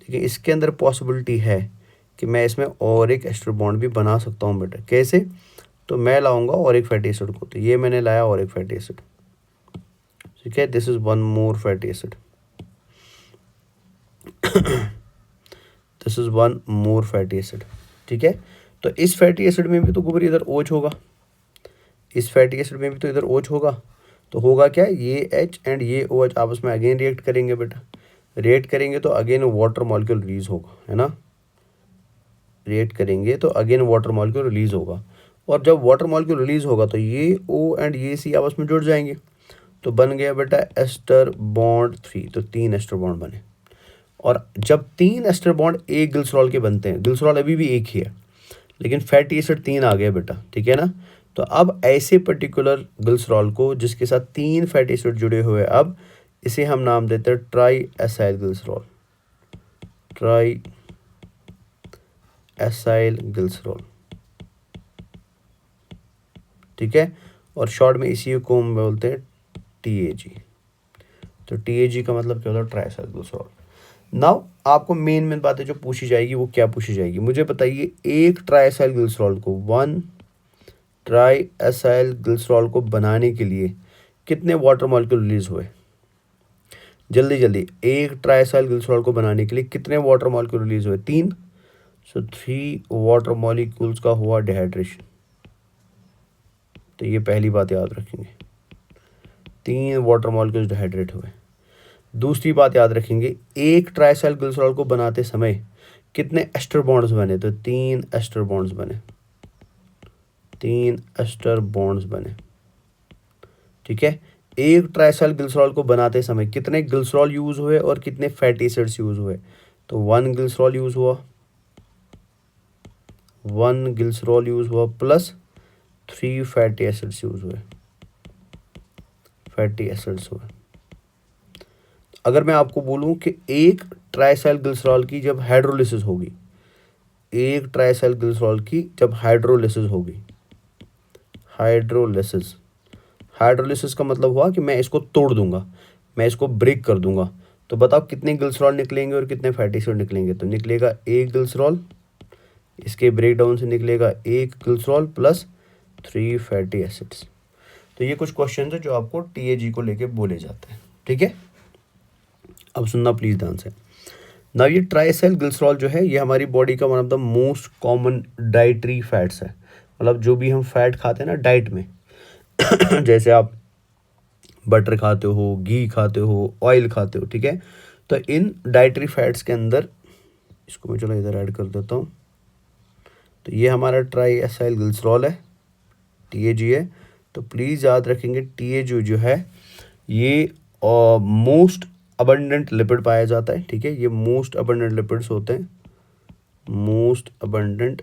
S1: लेकिन इसके अंदर पॉसिबिलिटी है कि मैं इसमें और एक एस्टर बॉन्ड भी बना सकता हूँ बेटा। कैसे, तो मैं लाऊंगा और एक फैटी एसिड को, तो ये मैंने लाया और एक फैटी एसिड। ठीक है, this is one more fatty acid, this is one more fatty acid. ठीक है, तो इस फैटी एसिड में भी तो गोबर इधर OH होगा, इस फैटी एसिड में भी तो इधर OH होगा। तो होगा क्या, ये H एंड ये OH आपस में अगेन रिएक्ट करेंगे बेटा, रिएक्ट करेंगे तो अगेन वाटर मॉलिक्यूल रिलीज होगा, है ना। रिएक्ट करेंगे तो अगेन वाटर मॉलिक्यूल रिलीज होगा, और जब वाटर मॉलिक्यूल रिलीज होगा तो ये O एंड ये C आपस में जुड़ जाएंगे, तो बन गया बेटा एस्टर बॉन्ड 3। तो 3 एस्टर बॉन्ड बने, और जब 3 एस्टर बॉन्ड एक ग्लिसरॉल के बनते हैं, ग्लिसरॉल अभी भी एक ही है लेकिन फैटी एसिड 3 आ गए बेटा, ठीक है ना। तो अब ऐसे पर्टिकुलर ग्लिसरॉल को जिसके साथ 3 फैटी एसिड जुड़े हुए, अब इसे हम नाम देते हैं try acyl glycerol, try acyl glycerol. ठीक है, और शॉर्ट में इसी को हम बोलते हैं TAG। तो TAG का मतलब क्या होता है, ट्राई एसाइल ग्लिसरॉल। नाउ आपको मेन बातें जो पूछी जाएगी वो क्या पूछी जाएगी, मुझे बताइए एक ट्राई एसाइल ग्लिसरॉल को, 1 ट्राई एसाइल ग्लिसरॉल को बनाने के लिए कितने वाटर मॉलिक्यूल रिलीज हुए। जल्दी जल्दी, एक ट्राई एसाइल ग्लिसरॉल को बनाने के लिए कितने वाटर मॉलिक्यूल रिलीज हुए, 3। सो 3 वाटर मॉलिक्यूल्स का हुआ डिहाइड्रेशन। तो ये पहली बात याद रखेंगे, 3 वाटर मॉलिक्यूल्स डिहाइड्रेट हुए। दूसरी बात याद रखेंगे, एक ट्राई एसाइल ग्लिसरॉल को बनाते समय कितने एस्टर बॉन्ड्स बने, तो 3 एस्टर बॉन्ड्स बने, 3 एस्टर बॉन्ड्स बने। ठीक है, एक ट्राई एसाइल ग्लिसरॉल को बनाते समय कितने ग्लिसरॉल यूज हुए और कितने फैटी एसिड्स यूज हुए, तो 1 ग्लिसरॉल यूज हुआ, 1 ग्लिसरॉल यूज हुआ प्लस 3 फैटी एसिड्स यूज हुए, फैटी एसिड्स हुए। अगर मैं आपको बोलूं कि एक ट्राइसाइल ग्लिसरॉल की जब हाइड्रोलिसिस होगी, एक ट्राइसाइल ग्लिसरॉल की जब हाइड्रोलिसिस होगी, हाइड्रोलिसिस, हाइड्रोलिसिस का मतलब हुआ कि मैं इसको तोड़ दूंगा, मैं इसको ब्रेक कर दूंगा, तो बताओ कितने ग्लिसरॉल निकलेंगे और कितने फैटी एसिड निकलेंगे। तो निकलेगा 1 ग्लिसरॉल, इसके ब्रेक डाउन से निकलेगा 1 ग्लिसरॉल प्लस 3 फैटी एसिड्स। तो ये कुछ क्वेश्चन है जो आपको TAG को लेके बोले जाते हैं। ठीक है, अब सुनना प्लीज ध्यान से। ना ये ट्राइसाइल ग्लिसरॉल जो है ये हमारी बॉडी का one of the most common dietary fats है, मतलब जो भी हम फैट खाते हैं ना डाइट में जैसे आप बटर खाते हो, घी खाते हो, ऑयल खाते हो, ठीक है। तो इन डाइटरी फैट्स के अंदर, इसको मैं चलो इधर ऐड कर देता हूँ, तो ये हमारा ट्राइसाइल ग्लिसरॉल है, TAG है। तो प्लीज़ याद रखेंगे TAG जो है ये और मोस्ट अबंडेंट लिपिड पाया जाता है, ठीक है। ये मोस्ट अबंडेंट लिपिड्स होते हैं, most abundant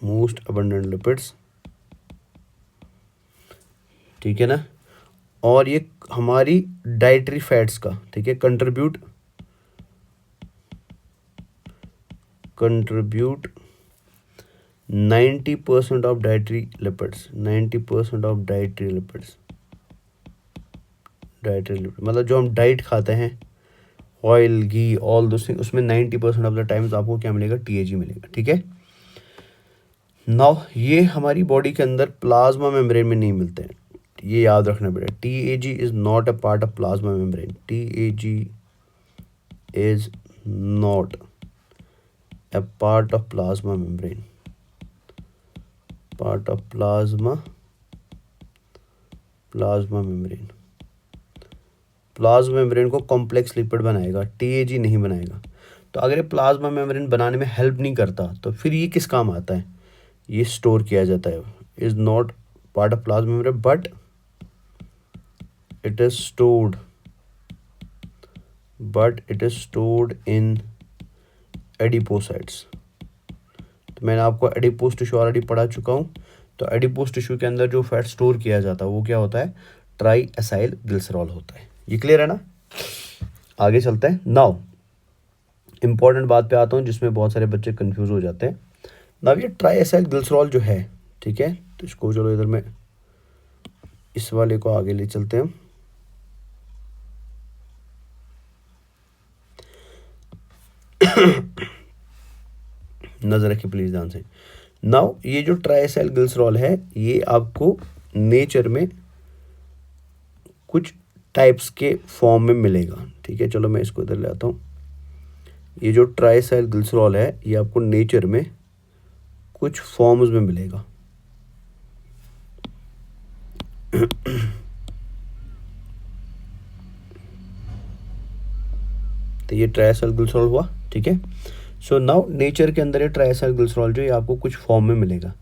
S1: most abundant lipids, ठीक है ना। और ये हमारी डाइटरी फैट्स का, ठीक है, contribute 90% of dietary lipids, 90% of dietary lipids, dietary lipid मतलब जो हम डाइट खाते हैं, oil, ghee, all those thing, उसमें 90% ऑफ द टाइम्स आपको क्या मिलेगा, TAG मिलेगा, ठीक है। नाउ ये हमारी बॉडी के अंदर प्लाज्मा मेम्ब्रेन में नहीं मिलते हैं, ये याद रखना पड़ेगा। TAG is not a part of plasma membrane, TAG is not a part of plasma membrane, part of plasma membrane। Plasma membrane को कॉम्प्लेक्स लिपिड बनाएगा, TAG नहीं बनाएगा। तो अगर ये प्लाज्मा मेम्ब्रेन बनाने में हेल्प नहीं करता तो फिर ये किस काम आता है, ये स्टोर किया जाता है। Is not part of plasma membrane but it is stored in adipocytes. तो मैंने आपको एडिपोस टिश्यू ऑलरेडी पढ़ा चुका हूँ। तो एडिपोस टिश्यू के अंदर जो फैट स्टोर किया जाता है वो क्या होता है, ट्राई एसाइल ग्लिसरॉल होता है। ये क्लियर है ना। आगे चलते हैं। नाउ इंपॉर्टेंट बात पे आता हूँ जिसमें बहुत सारे बच्चे कंफ्यूज हो जाते हैं। नाउ ये ट्राई एसाइल ग्लिसरॉल जो है, ठीक है, तो इसको चलो इधर में इस वाले को आगे ले चलते हैं। नजर रखिए प्लीज ध्यान से। नाउ ये जो ट्राइएसाइल ग्लिसरॉल है ये आपको नेचर में कुछ टाइप्स के फॉर्म में मिलेगा, ठीक है। चलो मैं इसको इधर ले आता हूँ। ये जो ट्राइएसाइल ग्लिसरॉल है ये आपको नेचर में कुछ फॉर्म्स में मिलेगा। तो ये ट्राइएसाइल ग्लिसरॉल हुआ, ठीक है। सो नाउ नेचर के अंदर ये ट्राइएसाइल ग्लिसरॉल जो है आपको कुछ फॉर्म में मिलेगा।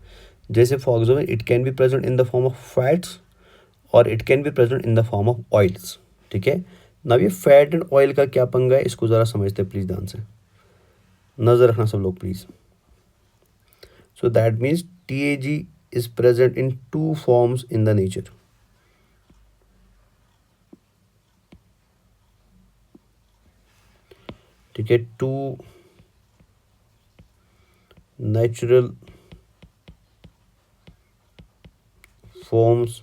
S1: जैसे for example it can be present in the form of fats और it can be present in the form of oils, ठीक है। नाउ ये फैट एंड ऑयल का क्या पंगा है इसको ज़रा समझते हैं प्लीज़, ध्यान से नज़र रखना सब लोग please. So that means TAG is present in 2 forms in the nature, ठीक है। 2 नेचुरल फॉर्म्स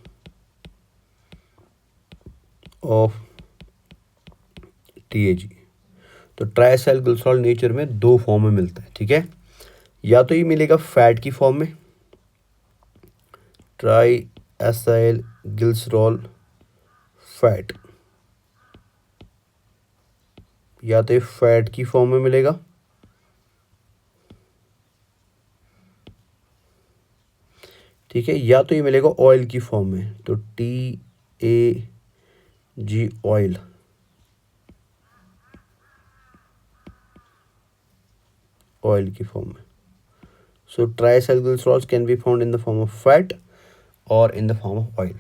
S1: ऑफ TAG। तो ट्राइएसाइल ग्लिसरॉल नेचर में 2 फॉर्म में मिलता है, ठीक है। या तो ये मिलेगा फैट की फॉर्म में, ट्राइएसाइल ग्लिसरॉल फैट, या तो ये फैट की फॉर्म में मिलेगा, ठीक है, या तो ये मिलेगा ऑयल की फॉर्म में। तो TAG ऑयल, ऑयल की फॉर्म में। So triacyl glycerols can be found in the form of fat और in the form of oil.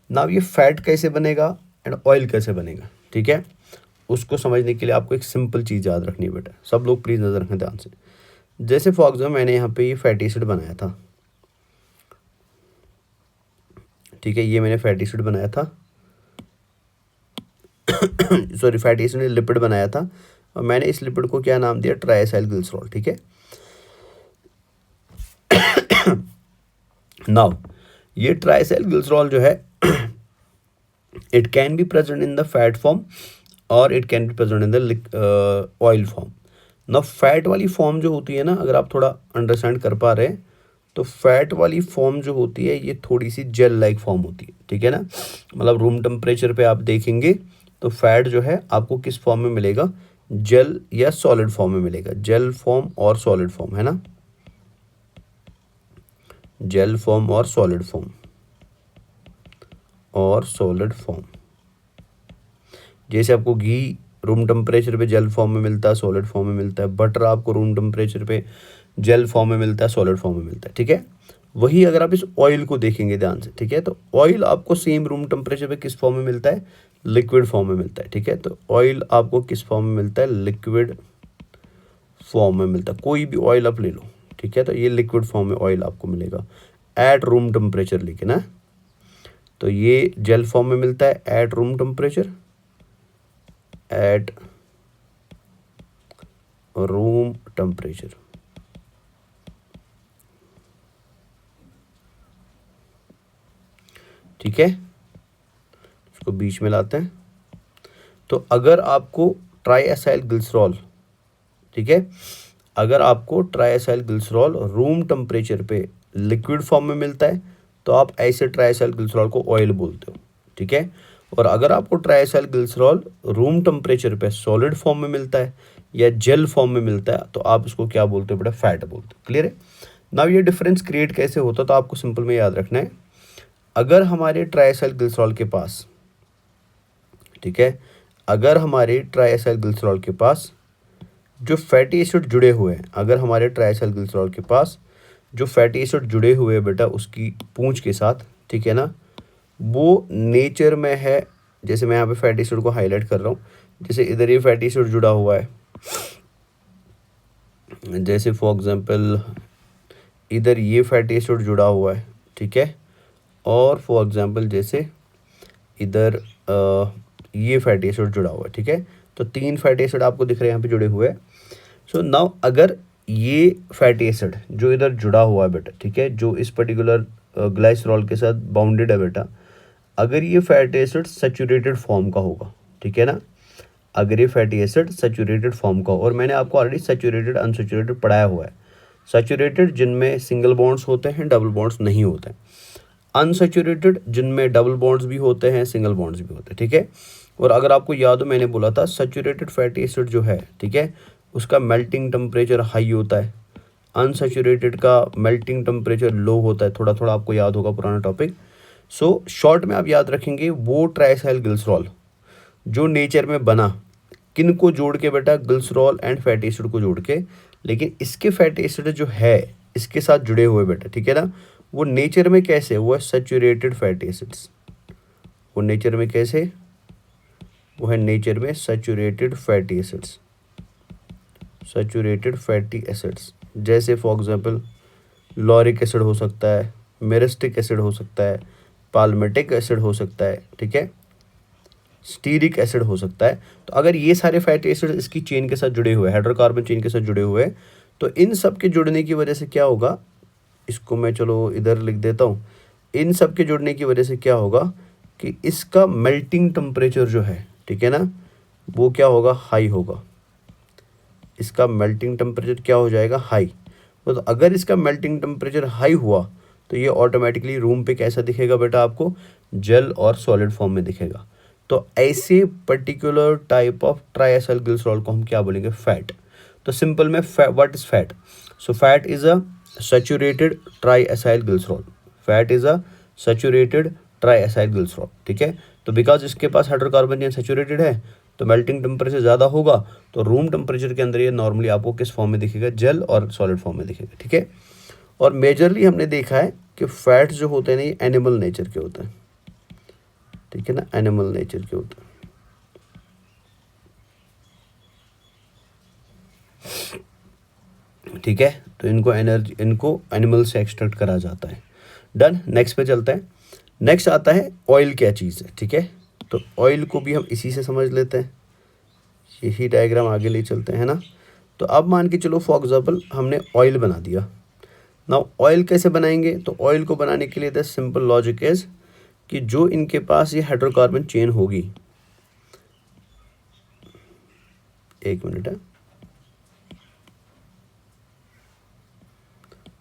S1: Now ये फैट कैसे बनेगा एंड ऑयल कैसे बनेगा, ठीक है, उसको समझने के लिए आपको एक सिंपल चीज़ याद रखनी है बेटा। सब लोग प्लीज़ नज़र रखें ध्यान से। जैसे फॉर एग्जाम्पल मैंने यहाँ पे ये फैटी एसिड बनाया था, ठीक है, ये मैंने फैटी एसिड बनाया था सॉरी फैटी एसिड लिपिड बनाया था और मैंने इस लिपिड को क्या नाम दिया, ट्राइएसाइल ग्लिसरॉल, ठीक है। नाउ ये ट्राइएसाइल ग्लिसरॉल जो है it can be present in the fat form और it can be present in the oil form. Now fat वाली फॉर्म जो होती है ना, अगर आप थोड़ा अंडरस्टैंड कर पा रहे हैं तो फैट वाली फॉर्म जो होती है ये थोड़ी सी जेल लाइक फॉर्म होती है, ठीक है ना। मतलब रूम टेम्परेचर पे आप देखेंगे तो फैट जो है आपको किस फॉर्म में मिलेगा, जेल या सॉलिड फॉर्म में मिलेगा। जेल फॉर्म और सॉलिड फॉर्म, है ना, जेल फॉर्म और सॉलिड फॉर्म और सॉलिड फॉर्म। जैसे आपको घी रूम टेम्परेचर पे जेल फॉर्म में मिलता है, सॉलिड फॉर्म में मिलता है। बटर आपको रूम टेम्परेचर पे जेल फॉर्म में मिलता है, सॉलिड फॉर्म में मिलता है, ठीक है। वही अगर आप इस ऑयल को देखेंगे ध्यान से, ठीक है, तो ऑयल आपको सेम रूम टेम्परेचर पे किस फॉर्म में मिलता है, लिक्विड फॉर्म में मिलता है, ठीक है। तो ऑयल आपको किस फॉर्म में मिलता है, लिक्विड फॉर्म में मिलता है। कोई भी ऑयल आप ले लो, ठीक है, तो ये लिक्विड फॉर्म में ऑयल आपको मिलेगा एट रूम टेम्परेचर, लेकिन है, तो ये जेल फॉर्म में मिलता है at room temperature, at room temperature. ठीक है, इसको बीच में लाते हैं। तो अगर आपको ट्राईएसाइल ग्लिसरॉल, ठीक है, अगर आपको ट्राईएसाइल ग्लिसरॉल रूम टेम्परेचर पे लिक्विड फॉर्म में मिलता है तो आप ऐसे ट्राईएसाइल ग्लिसरॉल को ऑयल बोलते हो, ठीक है। और अगर आपको ट्राईएसाइल ग्लिसरॉल रूम टेम्परेचर पे सॉलिड फॉर्म में मिलता है या जेल फॉर्म में मिलता है तो आप इसको क्या बोलते हो बेटा, फैट बोलते हो। क्लियर है। नाउ ये डिफरेंस क्रिएट कैसे होता है, तो आपको सिंपल में याद रखना है, अगर हमारे ट्राईएसाइल ग्लिसरॉल के पास, ठीक है, अगर हमारे ट्राईएसाइल ग्लिसरॉल के पास जो फैटी एसिड जुड़े हुए हैं, अगर हमारे ट्राईएसाइल ग्लिसरॉल के पास जो फैटी एसिड जुड़े हुए हैं बेटा उसकी पूंछ के साथ, ठीक है ना, वो नेचर में है, जैसे मैं यहाँ पे फैटी एसिड को हाईलाइट कर रहा हूँ, जैसे इधर ये फैटी एसिड जुड़ा हुआ है, जैसे फॉर एग्जांपल इधर ये फैटी एसिड जुड़ा हुआ है, ठीक है, और फॉर एग्जांपल जैसे इधर ये फैटी एसिड जुड़ा हुआ है, ठीक है, तो 3 फैटी एसिड आपको दिख रहे हैं यहाँ पे जुड़े हुए हैं। सो नाउ अगर ये फैटी एसिड जो इधर जुड़ा हुआ है बेटा, ठीक है, जो इस पर्टिकुलर ग्लाइसरॉल के साथ बाउंडेड है बेटा, अगर ये फैटी एसिड सैचुरेटेड फॉर्म का होगा, ठीक है ना, अगर ये फैटी एसिड सैचुरेटेड फॉर्म का हो, और मैंने आपको ऑलरेडी सैचुरेटेड अनसैचुरेटेड पढ़ाया हुआ है, सैचुरेटेड जिनमें सिंगल बॉन्ड्स होते हैं, डबल बॉन्ड्स नहीं होते हैं, अनसैचुरेटेड जिनमें डबल बॉन्ड्स भी होते हैं, सिंगल बॉन्ड्स भी होते हैं, ठीक है। और अगर आपको याद हो मैंने बोला था सैचुरेटेड फैटी एसिड जो है, ठीक है, उसका मेल्टिंग टेम्परेचर हाई होता है, अनसैचुरेटेड का मेल्टिंग टेम्परेचर लो होता है, थोड़ा थोड़ा आपको याद होगा पुराना टॉपिक। सो शॉर्ट में आप याद रखेंगे वो ट्राईएसाइल ग्लिसरॉल जो नेचर में बना, किन को जोड़ के बेटा, ग्लिसरॉल एंड फैटी एसिड को जोड़ के, लेकिन इसके फैटी एसिड जो है इसके साथ जुड़े हुए बेटा, ठीक है ना, वो नेचर में कैसे, वो है सैचुरेटेड फैटी एसिड्स, वो नेचर में कैसे, वो है नेचर में saturated fatty acids, saturated fatty acids, जैसे फॉर एग्जांपल लॉरिक एसिड हो सकता है, मेरिस्टिक एसिड हो सकता है, पाल्मेटिक एसिड हो सकता है, ठीक है, स्टीरिक एसिड हो सकता है। तो अगर ये सारे फैटी एसिड इसकी चेन के साथ जुड़े हुए, हाइड्रोकार्बन चेन के साथ जुड़े हुए, तो इन सब के जुड़ने की वजह से क्या होगा, इसको मैं चलो इधर लिख देता हूँ, इन सब के जुड़ने की वजह से क्या होगा कि इसका मेल्टिंग टेम्परेचर जो है, ठीक है ना, वो क्या होगा, हाई होगा, इसका मेल्टिंग टेम्परेचर क्या हो जाएगा, हाई। तो अगर इसका मेल्टिंग टेम्परेचर हाई हुआ तो ये ऑटोमेटिकली रूम पे कैसा दिखेगा बेटा, आपको जेल और सॉलिड फॉर्म में दिखेगा। तो ऐसे particular type of triacyl glycerol को हम क्या बोलेंगे, फैट। तो सिंपल में what is fat, so fat is a saturated triacyl glycerol, fat is a saturated triacyl glycerol, ठीक है। तो बिकॉज इसके पास हाइड्रोकार्बन चेन सैचुरेटेड है तो मेल्टिंग टेम्परेचर ज़्यादा होगा, तो रूम टेम्परेचर के अंदर ये नॉर्मली आपको किस फॉर्म में दिखेगा, जेल और सॉलिड फॉर्म में दिखेगा, ठीक है। और मेजरली हमने देखा है कि फैट्स जो होते हैं ना ये एनिमल नेचर के होते हैं, ठीक है ना, एनिमल नेचर के होते हैं। ठीक है, तो इनको एनर्जी, इनको एनिमल से एक्सट्रैक्ट करा जाता है। डन, नेक्स्ट पे चलते हैं। नेक्स्ट आता है ऑयल क्या चीज़ है, ठीक है, तो ऑयल को भी हम इसी से समझ लेते हैं, यही डायग्राम आगे ले चलते हैं ना। तो अब मान के चलो फॉर एग्जांपल हमने ऑयल बना दिया। नाउ ऑयल कैसे बनाएंगे, तो ऑयल को बनाने के लिए द सिंपल लॉजिक इज कि जो इनके पास ये हाइड्रोकार्बन चेन होगी, एक मिनट है,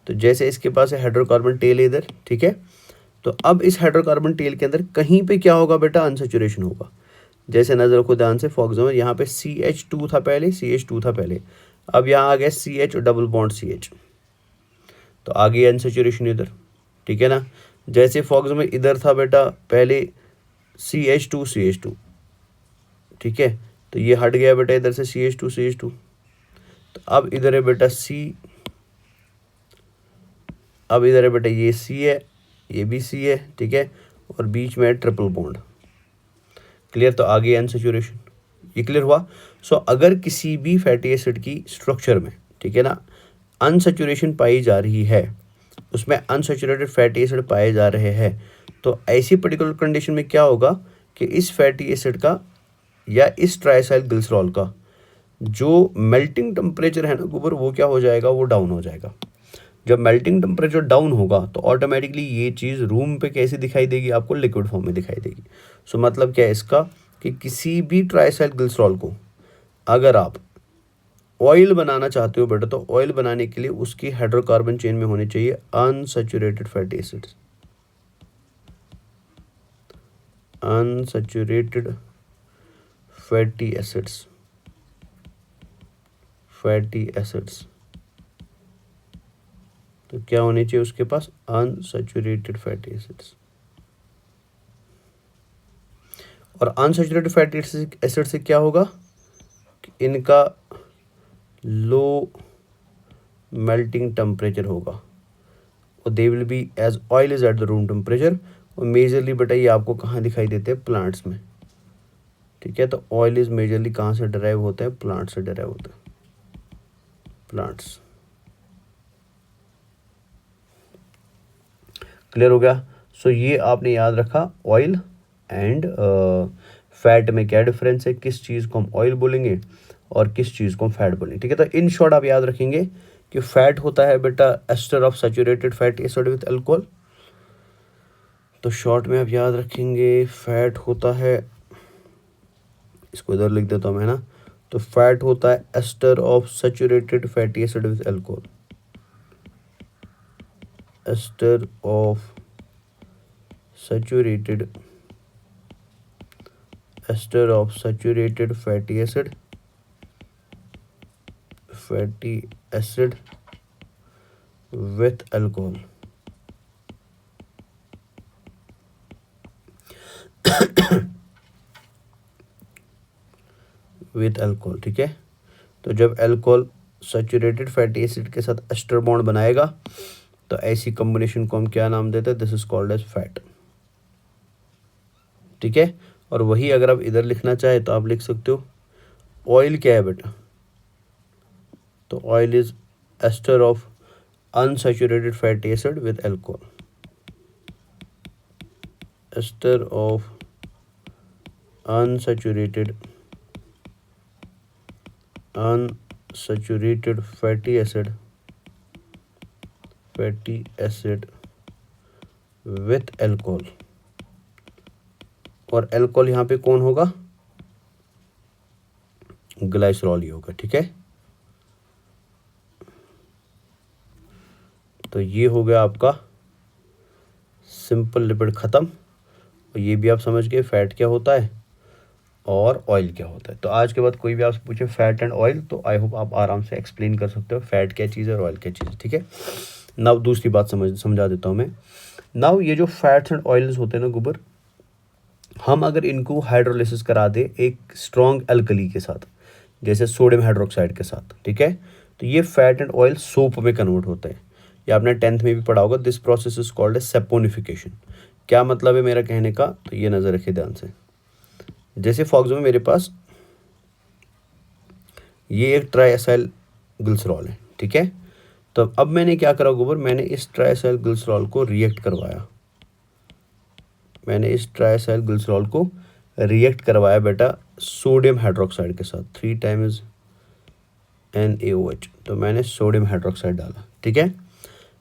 S1: तो जैसे इसके पास है हाइड्रोकार्बन टेल इधर, ठीक है, तो अब इस हाइड्रोकार्बन टेल के अंदर कहीं पे क्या होगा बेटा, अनसैचुरेशन होगा। जैसे नजर रखो ध्यान से, फॉर एग्जाम्पल यहाँ पे CH2 था पहले, CH2 था पहले, अब यहाँ आ गया CH डबल बॉन्ड CH, तो आ गया अनसैचुरेशन इधर, ठीक है ना। जैसे फॉर एग्जाम्पल इधर था बेटा पहले CH2, ठीक है, तो ये हट गया बेटा इधर से CH2, तो अब इधर है बेटा C, अब इधर है बेटा ये सी है, ये भी सी है, ठीक है, और बीच में है ट्रिपल बॉन्ड। क्लियर? तो आगे अनसैचुरेशन, ये क्लियर हुआ। सो अगर किसी भी फैटी एसिड की स्ट्रक्चर में, ठीक है ना, अनसैचुरेशन पाई जा रही है, उसमें अनसैचुरेटेड फैटी एसिड पाए जा रहे हैं, तो ऐसी पर्टिकुलर कंडीशन में क्या होगा कि इस फैटी एसिड का या इस ट्राइसाइल ग्लिसरॉल का जो मेल्टिंग टेम्परेचर है ना ऊपर, वो क्या हो जाएगा, वो डाउन हो जाएगा। जब मेल्टिंग टेम्परेचर डाउन होगा तो ऑटोमेटिकली ये चीज़ रूम पे कैसे दिखाई देगी, आपको लिक्विड फॉर्म में दिखाई देगी। सो मतलब क्या है इसका कि किसी भी ट्राइसाइल ग्लिसरॉल को अगर आप ऑयल बनाना चाहते हो बेटा, तो ऑयल बनाने के लिए उसकी हाइड्रोकार्बन चेन में होने चाहिए unsaturated fatty acids, unsaturated fatty acids, fatty acids. तो क्या होने चाहिए उसके पास, अनसैचुरेटेड फैटी एसिड्स। और अनसैचुरेटेड फैटी एसिड से क्या होगा कि इनका लो मेल्टिंग टेम्परेचर होगा और they will be as oil is at the room temperature. और मेजरली बेटा ये आपको कहाँ दिखाई देते हैं, प्लांट्स में, ठीक है। तो ऑयल इज मेजरली कहाँ से डराइव होता है, प्लांट से डराइव होता है, प्लांट्स। क्लियर हो गया? सो ये आपने याद रखा, ऑयल एंड फैट में क्या डिफरेंस है, किस चीज़ को हम ऑयल बोलेंगे और किस चीज़ को हम फैट बोलेंगे, ठीक है। तो इन शॉर्ट आप याद रखेंगे कि फैट होता है बेटा ester of saturated fatty acid with alcohol. तो शॉर्ट में आप याद रखेंगे फैट होता है, इसको इधर लिख देता हूँ मैं ना, तो फैट होता है ester of saturated fatty acid with alcohol, ester of saturated, ester of saturated fatty acid, fatty acid with alcohol. With alcohol, ठीक है। तो जब अल्कोहल सैचुरेटेड फैटी एसिड के साथ एस्टर बॉन्ड बनाएगा तो ऐसी कॉम्बिनेशन को हम क्या नाम देते हैं, this is called as fat, ठीक है। और वही अगर आप इधर लिखना चाहे तो आप लिख सकते हो ऑयल क्या है बेटा, तो oil is ester of unsaturated fatty acid with alcohol, ester of unsaturated fatty acid with alcohol। और अल्कोहल यहाँ पे कौन होगा, ग्लाइसरॉल ही होगा, ठीक है। तो ये हो गया आपका सिंपल लिपिड ख़त्म। और ये भी आप समझ गए फैट क्या होता है और ऑयल क्या होता है। तो आज के बाद कोई भी आपसे पूछे फैट एंड ऑयल, तो आई होप आप आराम से एक्सप्लेन कर सकते हो फैट क्या चीज़ है और ऑयल क्या चीज़ है, ठीक है। नाउ दूसरी बात समझा देता हूँ मैं। नाउ ये जो फैट्स एंड ऑयल्स होते हैं ना गुबर, हम अगर इनको हाइड्रोलिसिस करा दे एक स्ट्रॉन्ग अल्कली के साथ, जैसे सोडियम हाइड्रोक्साइड के साथ, ठीक है, तो ये फैट एंड ऑयल सोप में कन्वर्ट होते हैं। ये आपने 10th में भी पढ़ा होगा। This process is called A saponification. क्या मतलब है मेरा कहने का, तो ये नज़र रखिए ध्यान से। जैसे फॉर एग्जाम्पल मेरे पास ये एक ट्राइएसाइल ग्लिसरॉल है, ठीक है। तो अब मैंने क्या करा गोबर, मैंने इस ट्राइएसाइल ग्लिसरॉल को रिएक्ट करवाया, मैंने इस ट्राइएसाइल ग्लिसरॉल को रिएक्ट करवाया बेटा सोडियम हाइड्रोक्साइड के साथ, 3 टाइम्स NaOH। तो मैंने सोडियम हाइड्रोक्साइड डाला, ठीक है।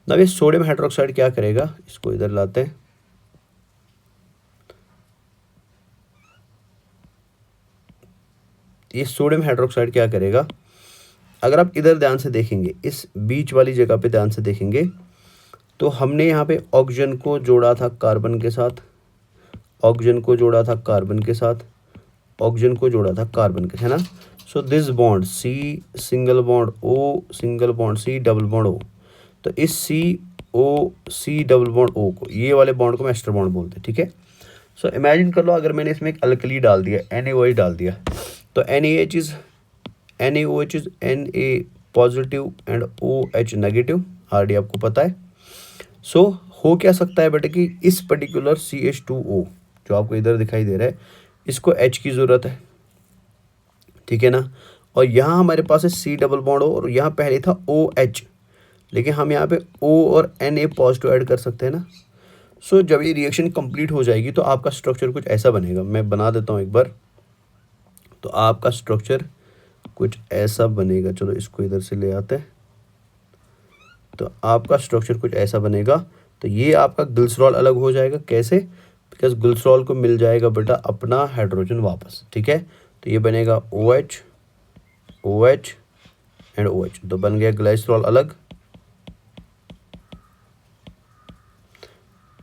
S1: अब ये सोडियम हाइड्रोक्साइड क्या करेगा, इसको इधर लाते हैं, ये सोडियम हाइड्रोक्साइड क्या करेगा, अगर आप इधर ध्यान से देखेंगे, इस बीच वाली जगह पे ध्यान से देखेंगे, तो हमने यहाँ पे ऑक्सीजन को जोड़ा था कार्बन के साथ, ऑक्सीजन को जोड़ा था कार्बन के साथ, ऑक्सीजन को जोड़ा था कार्बन के, है ना। सो this bond C single bond O single bond C double bond O, तो इस C डबल बॉन्ड O को, ये वाले बॉन्ड को हम एस्टर बॉन्ड बोलते हैं, ठीक है। सो इमेजिन कर लो अगर मैंने इसमें एक अल्कली डाल दिया, NaOH डाल दिया, तो NaOH is Na positive and OH negative, already आपको पता है। सो हो क्या सकता है बेटा कि इस पर्टिकुलर CH2O जो आपको इधर दिखाई दे रहा है, इसको H की ज़रूरत है, ठीक है ना। और यहाँ हमारे पास है C डबल बॉन्ड O, और यहाँ पहले था OH, लेकिन हम यहाँ पे O और Na पॉजिटिव ऐड कर सकते हैं ना। सो जब ये रिएक्शन कंप्लीट हो जाएगी तो आपका स्ट्रक्चर कुछ ऐसा बनेगा। मैं बना देता हूँ एक बार। तो आपका स्ट्रक्चर कुछ ऐसा बनेगा। चलो इसको इधर से ले आते हैं। तो आपका स्ट्रक्चर कुछ ऐसा बनेगा। तो ये आपका ग्लिसरॉल अलग हो जाएगा। कैसे? बिकॉज ग्लिसरॉल को मिल जाएगा बेटा अपना हाइड्रोजन वापस, ठीक है। तो ये बनेगा OH OH एंड OH, तो बन गया ग्लिसरॉल अलग।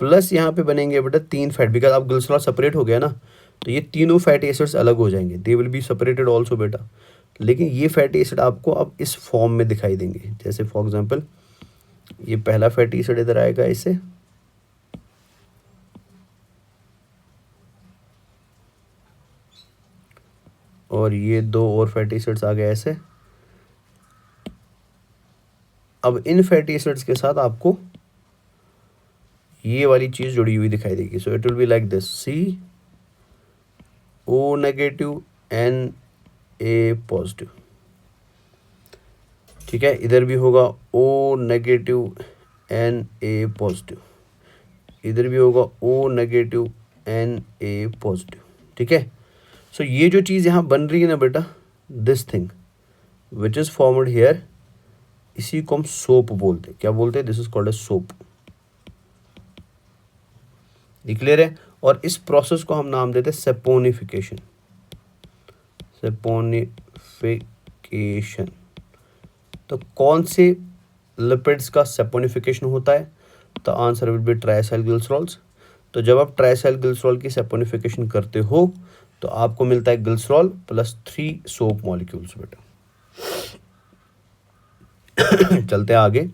S1: प्लस यहाँ पे बनेंगे बेटा 3 फैट, बिकॉज अब ग्लिसरॉल सेपरेट हो गया ना, तो ये तीनों फैटी एसिड्स अलग हो जाएंगे। दे विल बी सेपरेटेड ऑल्सो बेटा, लेकिन ये फैटी एसिड आपको अब इस फॉर्म में दिखाई देंगे। जैसे फॉर एग्जांपल ये पहला फैटी एसिड इधर आएगा ऐसे, और ये 2 और फैटी एसिड्स आ गए ऐसे। अब इन फैटी एसिड्स के साथ आपको ये वाली चीज़ जुड़ी हुई दिखाई देगी। So it will be like this, CO negative Na positive, ठीक है। इधर भी होगा O नेगेटिव Na पॉजिटिव, इधर भी होगा O नेगेटिव Na पॉजिटिव, ठीक है। सो ये जो चीज़ यहाँ बन रही है ना बेटा, this thing which is formed here, इसी को हम सोप बोलते हैं। क्या बोलते हैं? This is called a soap. ये क्लियर है? और इस प्रोसेस को हम नाम देते हैं सेपोनिफिकेशन। सेपोनिफिकेशन। तो कौन से लिपिड्स का सेपोनिफिकेशन होता है? तो answer will be triacyl glycerols. तो जब आप ट्राइसाइल ग्लिसरॉल की सेपोनिफिकेशन करते हो तो आपको मिलता है ग्लिसरॉल प्लस 3 सोप मॉलिक्यूल्स बेटा। चलते हैं आगे।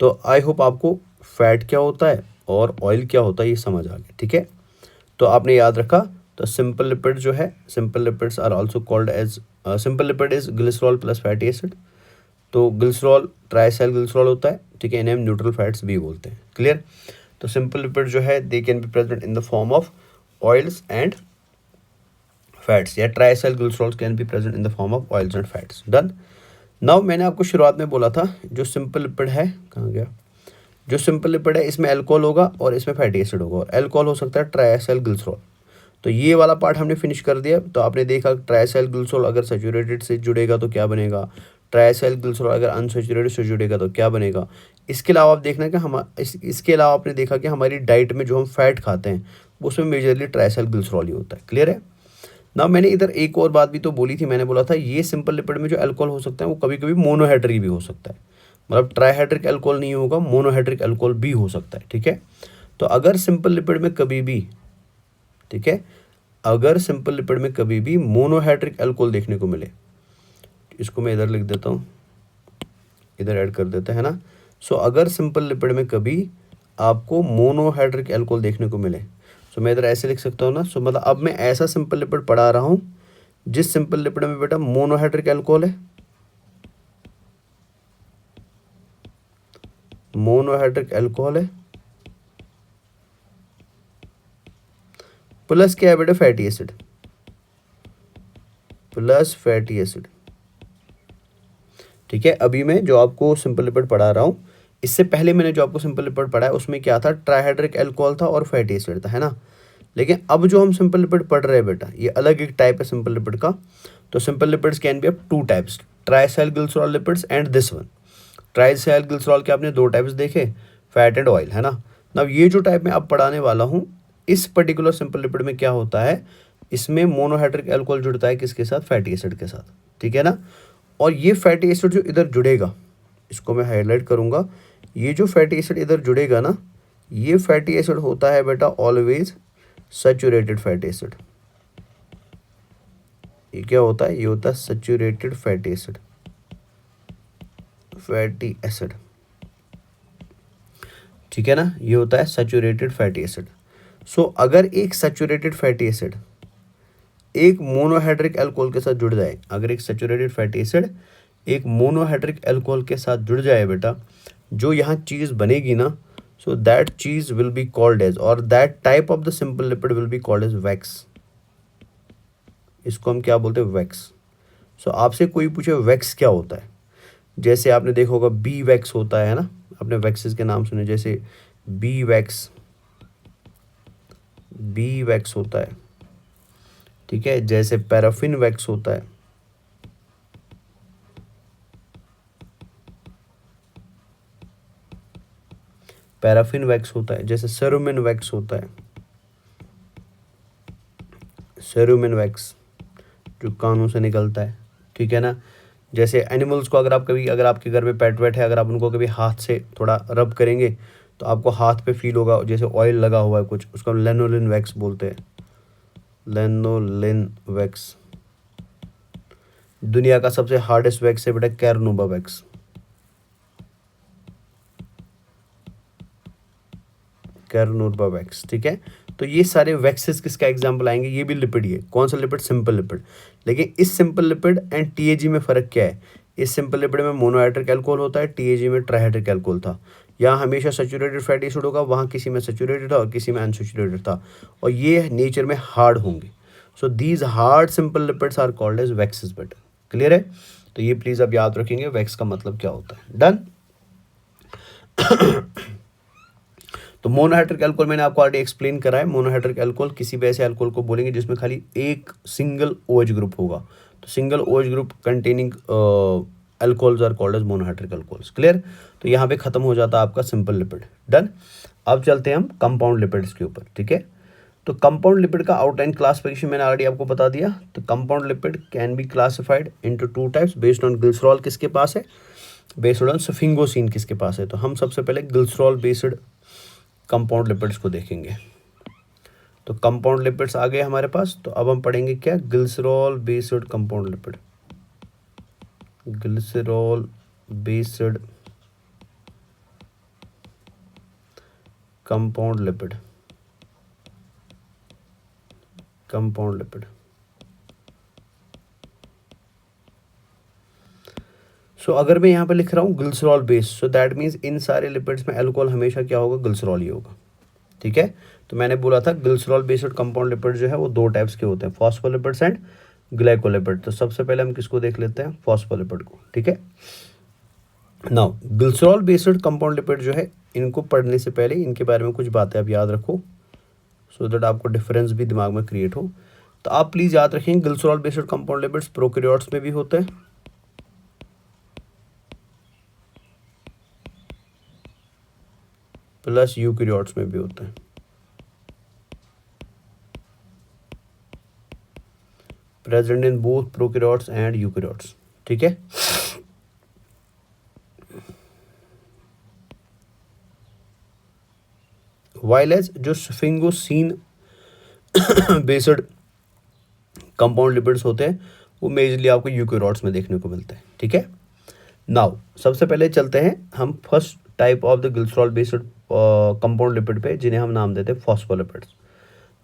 S1: तो आई होप आपको फैट क्या होता है और ऑयल क्या होता है ये समझ आ गया, ठीक है। तो आपने याद रखा। तो सिंपल लिपिड जो है, simple lipids are also called as, simple lipid is glycerol plus fatty acid. तो ग्लिसरॉल ट्राइसाइल ग्लिसरॉल होता है, ठीक है। इन्हें हम न्यूट्रल फैट्स भी बोलते हैं, क्लियर। तो सिंपल लिपिड जो है they can be present in the form of oils and fats, या triacyl glycerols can be present in the form of oils and fats. Done. Now मैंने आपको शुरुआत में बोला था जो सिंपल लिपिड है, कहाँ गया, जो सिंपल लिपिड है इसमें अल्कोहल होगा और इसमें फैटी एसिड होगा, और अल्कोहल हो सकता है ट्राइसाइल ग्लिसरॉल। तो ये वाला पार्ट हमने फिनिश कर दिया। तो आपने देखा ट्राइसाइल ग्लिसरॉल अगर सैचुरेटेड से जुड़ेगा तो क्या बनेगा, ट्राइसाइल ग्लिसरॉल अगर अनसैचुरेटेड से जुड़ेगा तो क्या बनेगा। इसके अलावा आप देखना कि इसके अलावा आपने देखा कि हमारी डाइट में जो हम फैट खाते हैं उसमें मेजरली ट्राइसाइल ग्लिसरॉल ही होता है, क्लियर है ना। मैंने इधर एक और बात भी तो बोली थी, मैंने बोला था ये सिंपल लिपिड में जो अल्कोहल हो सकता है वो कभी कभी मोनोहाइड्रिक भी हो सकता है, मतलब ट्राइहाइड्रिक अल्कोहल नहीं होगा, मोनोहाइड्रिक अल्कोहल भी हो सकता है, ठीक है। तो अगर सिंपल लिपिड में कभी भी, ठीक है, अगर सिंपल लिपिड में कभी भी मोनोहाइड्रिक अल्कोहल देखने को मिले, इसको मैं इधर लिख देता हूँ, इधर ऐड कर देते हैं ना। सो अगर सिंपल लिपिड में कभी आपको मोनोहाइड्रिक अल्कोहल देखने को मिले, सो मैं इधर ऐसे लिख सकता हूँ ना। सो मतलब अब मैं ऐसा सिंपल लिपिड पढ़ा रहा हूँ जिस सिंपल लिपिड में बेटा मोनोहाइड्रिक अल्कोहल है, मोनोहाइड्रिक अल्कोहल है, प्लस क्या है बेटा fatty acid, plus fatty acid, ठीक है। अभी मैं जो आपको सिंपल लिपिड पढ़ा रहा हूँ, इससे पहले मैंने जो आपको सिंपल लिपिड पढ़ा है उसमें क्या था, ट्राइहाइड्रिक अल्कोहल था और फैटी एसिड था, है ना। लेकिन अब जो हम सिंपल लिपिड पढ़ रहे हैं बेटा ये अलग एक टाइप है सिंपल लिपिड का। तो simple lipids can be of 2 types, triacyl glycerol lipids and this one. Triacyl glycerol के आपने 2 टाइप्स देखे, फैट एंड ऑयल, है ना। अब ये जो टाइप मैं अब पढ़ाने वाला हूँ, इस पर्टिकुलर सिंपल लिपिड में क्या होता है, इसमें मोनोहाइड्रिक अल्कोहल जुड़ता है किसके साथ, फैटी एसिड के साथ, ठीक है ना। और ये फैटी एसिड जो इधर जुड़ेगा, इसको मैं हाईलाइट करूँगा, ये जो फैटी एसिड इधर जुड़ेगा ना, ये फैटी एसिड होता है बेटा ऑलवेज सैचुरेटेड फैटी एसिड। ये क्या होता है, ये होता है saturated fatty acid, fatty acid, ठीक है ना। ये होता है सैचुरेटेड फैटी एसिड। सो अगर एक सैचुरेटेड फैटी एसिड एक मोनोहाइड्रिक अल्कोहल के साथ जुड़ जाए, अगर एक सैचुरेटेड फैटी एसिड एक मोनोहाइड्रिक अल्कोहल के साथ जुड़ जाए बेटा, जो यहाँ चीज़ बनेगी ना, So that cheese will be called as, or that type of the simple lipid will be called as wax. इसको हम क्या बोलते हैं? वैक्स. सो आपसे कोई पूछे वैक्स क्या होता है, जैसे आपने देखा होगा बी वैक्स होता है ना, आपने वैक्सेस के नाम सुने, जैसे बी वैक्स होता है, ठीक है, जैसे पैराफिन वैक्स होता है, पैराफिन वैक्स होता है, जैसे सेरुमिन वैक्स होता है, सेरुमिन वैक्स जो कानों से निकलता है, ठीक है ना. जैसे एनिमल्स को अगर आपके घर में पेट वेट है, अगर आप उनको कभी हाथ से थोड़ा रब करेंगे तो आपको हाथ पे फील होगा जैसे ऑयल लगा हुआ है कुछ, उसको हम लेनोलिन वैक्स बोलते हैं, लेनोलिन वैक्स. दुनिया का सबसे हार्डेस्ट वैक्स है बेटा कैरनोबा वैक्स, कैरनोबा वैक्स, ठीक है. तो ये सारे वैक्सेस किसका एग्जांपल आएंगे? ये भी लिपिड ही है. कौन सा लिपिड? Simple lipid. लेकिन इस सिंपल लिपिड एंड टीएजी में फ़र्क क्या है? इस सिंपल लिपिड में मोनोहाइड्रिक अल्कोहल होता है, टीएजी में ट्राइहाइड्रिक अल्कोहल था. यहाँ हमेशा सैचुरेटेड फैटी एसिड होगा, वहाँ किसी में सैचुरेटेड था और किसी में अनसैचुरेटेड था, और ये नेचर में हार्ड होंगे. So these hard simple lipids are called as waxes बेटा. क्लियर है? तो ये प्लीज़ अब याद रखेंगे वैक्स का मतलब क्या होता है. डन. तो मोनोहाइड्रिक अल्कोहल मैंने आपको ऑलरेडी एक्सप्लेन करा है. मोनोहाइड्रिक अल्कोहल किसी भी ऐसे अल्कोहल को बोलेंगे जिसमें खाली एक सिंगल OH ग्रुप होगा. तो single OH group containing alcohols are called as monohydric alcohols. Clear? तो यहाँ पे खत्म हो जाता है आपका सिंपल लिपिड. डन. अब चलते हैं हम कंपाउंड लिपिड्स के ऊपर, ठीक है. तो कंपाउंड लिपिड का आउटलाइन क्लासिफिकेशन मैंने ऑलरेडी आपको बता दिया. तो compound lipid can be classified into 2 types based on glycerol किसके पास है, बेस्ड ऑन सफिंगोसिन किसके पास है. तो हम सबसे पहले ग्लिसरॉल बेस्ड कंपाउंड लिपिड्स को देखेंगे. तो कंपाउंड लिपिड्स आ गए हमारे पास. तो अब हम पढ़ेंगे क्या? Glycerol based compound lipid. Glycerol based compound lipid. Compound lipid. So अगर मैं यहाँ पे लिख रहा हूँ glycerol based, so that means इन सारे लिपिड्स में अल्कोहल हमेशा क्या होगा? ग्लिसरॉल ही होगा, ठीक है. तो मैंने बोला था ग्लिसरॉल बेस्ड कंपाउंड लिपिड जो है वो 2 टाइप्स के होते हैं, फॉस्फोलिपिड्स एंड ग्लाइकोलिपिड. तो सबसे पहले हम किसको देख लेते हैं? फॉस्फोलिपिड को, ठीक है. Now glycerol based compound lipid जो है, इनको पढ़ने से पहले इनके बारे में कुछ बातें आप याद रखो, सो दैट आपको डिफरेंस भी दिमाग में क्रिएट हो. तो आप प्लीज़ याद रखें glycerol based compound lipids prokaryotes में भी होते हैं, प्लस यूकैरियोट्स में भी होते हैं. Present in both prokaryotes and eukaryotes, ठीक है. वाइल एज जो सफिंगोसिन बेस्ड कंपाउंड लिपिड्स होते हैं वो मेजरली आपको यूकैरियोट्स में देखने को मिलते हैं, ठीक है. नाउ सबसे पहले चलते हैं हम first type of the glycerol based compound lipid पे, जिन्हें हम नाम देते हैं फॉस्फोलिपिड्स.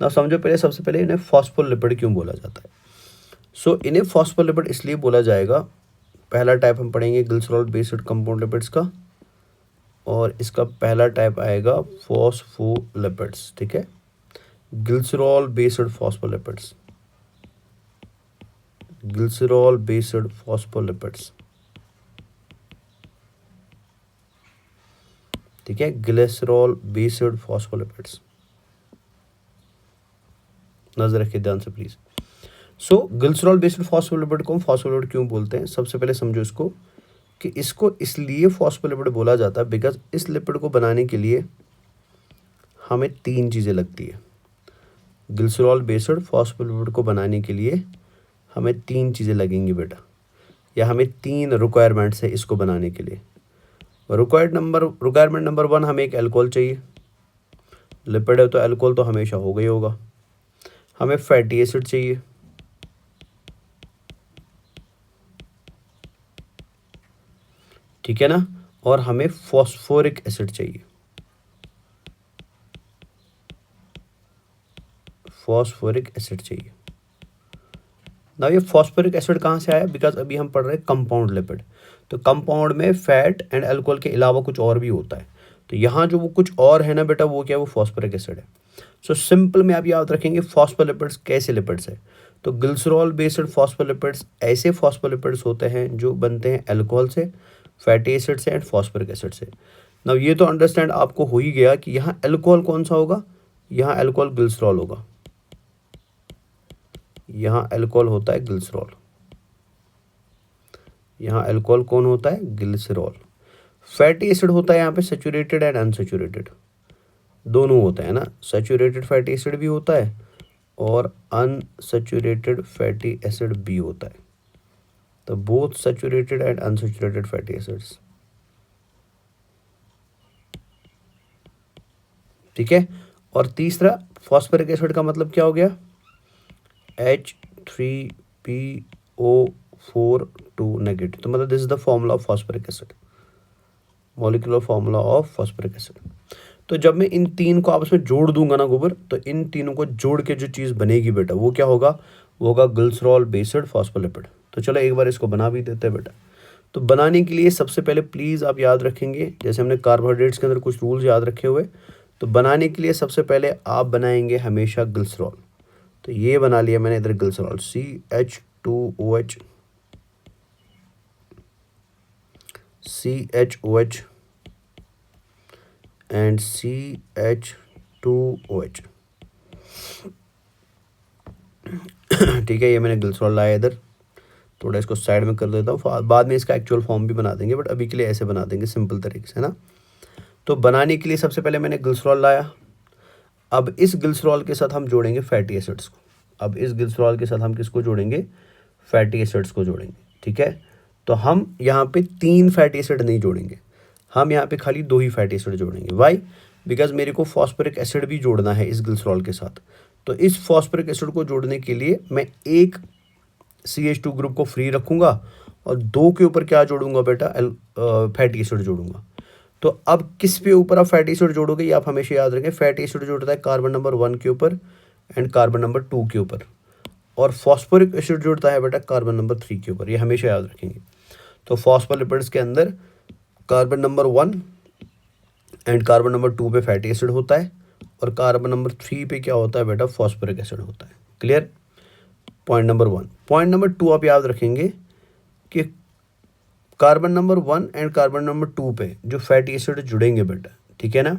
S1: नाउ समझो पहले, सबसे पहले इन्हें फॉस्फोलिपिड क्यों बोला जाता है. सो इन्हें फॉस्फोलिपिड इसलिए बोला जाएगा, पहला टाइप हम पढ़ेंगे ग्लिसरॉल बेस्ड कंपाउंड लिपिड्स का, और इसका पहला टाइप आएगा फॉस्फोलिपिड्स, ठीक है. Glycerol based phospholipids, glycerol based phospholipids, ठीक है. ग्लिसरॉल बेस्ड फॉस्फोलिपिड्स, नजर रखिए ध्यान से please. So glycerol based phospholipid को हम फॉस्फोलिपिड क्यों बोलते हैं? सबसे पहले समझो इसको कि इसको इसलिए फॉस्फोलिपिड बोला जाता है बिकॉज इस लिपिड को बनाने के लिए हमें 3 चीज़ें लगती है. ग्लिसरॉल बेस्ड फॉस्फोलिपिड को बनाने के लिए हमें 3 चीज़ें लगेंगी बेटा, या हमें 3 रिक्वायरमेंट्स है इसको बनाने के लिए. रिक्वायरमेंट नंबर 1, हमें एक अल्कोहल चाहिए. लिपिड है तो अल्कोहल तो हमेशा होगा ही होगा. हमें फैटी एसिड चाहिए, ठीक है ना, और हमें फॉस्फोरिक एसिड चाहिए. फॉस्फोरिक एसिड चाहिए. ना ये फॉस्फोरिक एसिड कहाँ से आया? बिकॉज अभी हम पढ़ रहे हैं कंपाउंड लिपिड. तो कंपाउंड में फैट एंड अल्कोहल के अलावा कुछ और भी होता है. तो यहाँ जो वो कुछ और है ना बेटा, वो क्या है, वो फॉस्फोरिक एसिड है। सो सिंपल में आप याद रखेंगे फॉस्फोलिपिड्स कैसे लिपिड्स है। तो ग्लिसरॉल बेस्ड फॉस्फोलिपिड्स ऐसे फॉस्फोलिपिड्स होते हैं जो बनते हैं अल्कोहल से, फैटी एसिड से एंड फॉस्फोरिक एसिड से। नाउ ये तो अंडरस्टैंड आपको हो ही गया कि यहाँ अल्कोहल कौन सा होगा, यहाँ अल्कोहल ग्लिसरॉल होगा, यहाँ अल्कोहल होता है ग्लिसरॉल, यहाँ अल्कोहल कौन होता है, ग्लिसरॉल। फैटी एसिड होता है यहाँ पे सैचुरेटेड एंड अनसैचुरेटेड, दोनों होते हैं ना, सैचुरेटेड फैटी एसिड भी होता है और अनसैचुरेटेड फैटी एसिड भी होता है। तो both saturated and unsaturated fatty acids, ठीक है। और तीसरा फॉस्फोरिक एसिड का मतलब क्या हो गया, H3PO4 नेगेटिव। तो मतलब this is the formula of phosphoric acid, molecular formula of phosphoric acid. तो जब मैं इन तीन को आपस में जोड़ दूंगा ना गोबर, तो इन तीनों को जोड़ के जो चीज़ बनेगी बेटा वो क्या होगा, वो होगा ग्लिसरॉल बेस्ड फॉस्फोलिपिड। तो चलो एक बार इसको बना भी देते हैं बेटा। तो बनाने के लिए सबसे पहले प्लीज़ आप याद रखेंगे, जैसे हमने कार्बोहाइड्रेट्स के अंदर कुछ रूल्स याद रखे हुए, तो बनाने के लिए सबसे पहले आप बनाएंगे हमेशा ग्लिसरॉल। तो ये बना लिया मैंने इधर glycerol, CH2OH, CHOH and CH2OH। ठीक है, ये मैंने ग्लिसरॉल लाया इधर, थोड़ा इसको साइड में कर देता हूँ, बाद में इसका एक्चुअल फॉर्म भी बना देंगे, बट अभी के लिए ऐसे बना देंगे सिंपल तरीके से, है ना। तो बनाने के लिए सबसे पहले मैंने ग्लिसरॉल लाया। अब इस ग्लिसरॉल के साथ हम जोड़ेंगे फैटी एसिड्स को, अब इस ग्लिसरॉल के साथ हम किसको जोड़ेंगे, फैटी एसिड्स को जोड़ेंगे, ठीक है। तो हम यहाँ पे 3 फैटी एसिड नहीं जोड़ेंगे, हम यहाँ पे खाली 2 ही फैटी एसिड जोड़ेंगे। वाई, बिकॉज मेरे को फॉस्फोरिक एसिड भी जोड़ना है इस ग्लिसरॉल के साथ। तो इस फॉस्फोरिक एसिड को जोड़ने के लिए मैं एक CH2 ग्रुप को फ्री रखूँगा और 2 के ऊपर क्या जोड़ूंगा बेटा, फैटी एसिड जोड़ूंगा। तो अब किस पे ऊपर आप फैटी एसिड जोड़ोगे, ये आप हमेशा याद रखें, फैटी एसिड जोड़ता है कार्बन नंबर 1 के ऊपर एंड कार्बन नंबर 2 के ऊपर, और फॉस्फोरिक एसिड जोड़ता है बेटा कार्बन नंबर 3 के ऊपर, ये हमेशा याद रखेंगे। तो फॉस्फोलिपिड्स के अंदर carbon number 1 and carbon number 2 पे फैटी एसिड होता है और कार्बन नंबर 3 पे क्या होता है बेटा, फॉस्फोरिक एसिड होता है। Clear, point number 1। Point number 2 आप याद रखेंगे कि carbon number 1 and carbon number 2 पे जो फैटी एसिड जुड़ेंगे बेटा, ठीक है ना,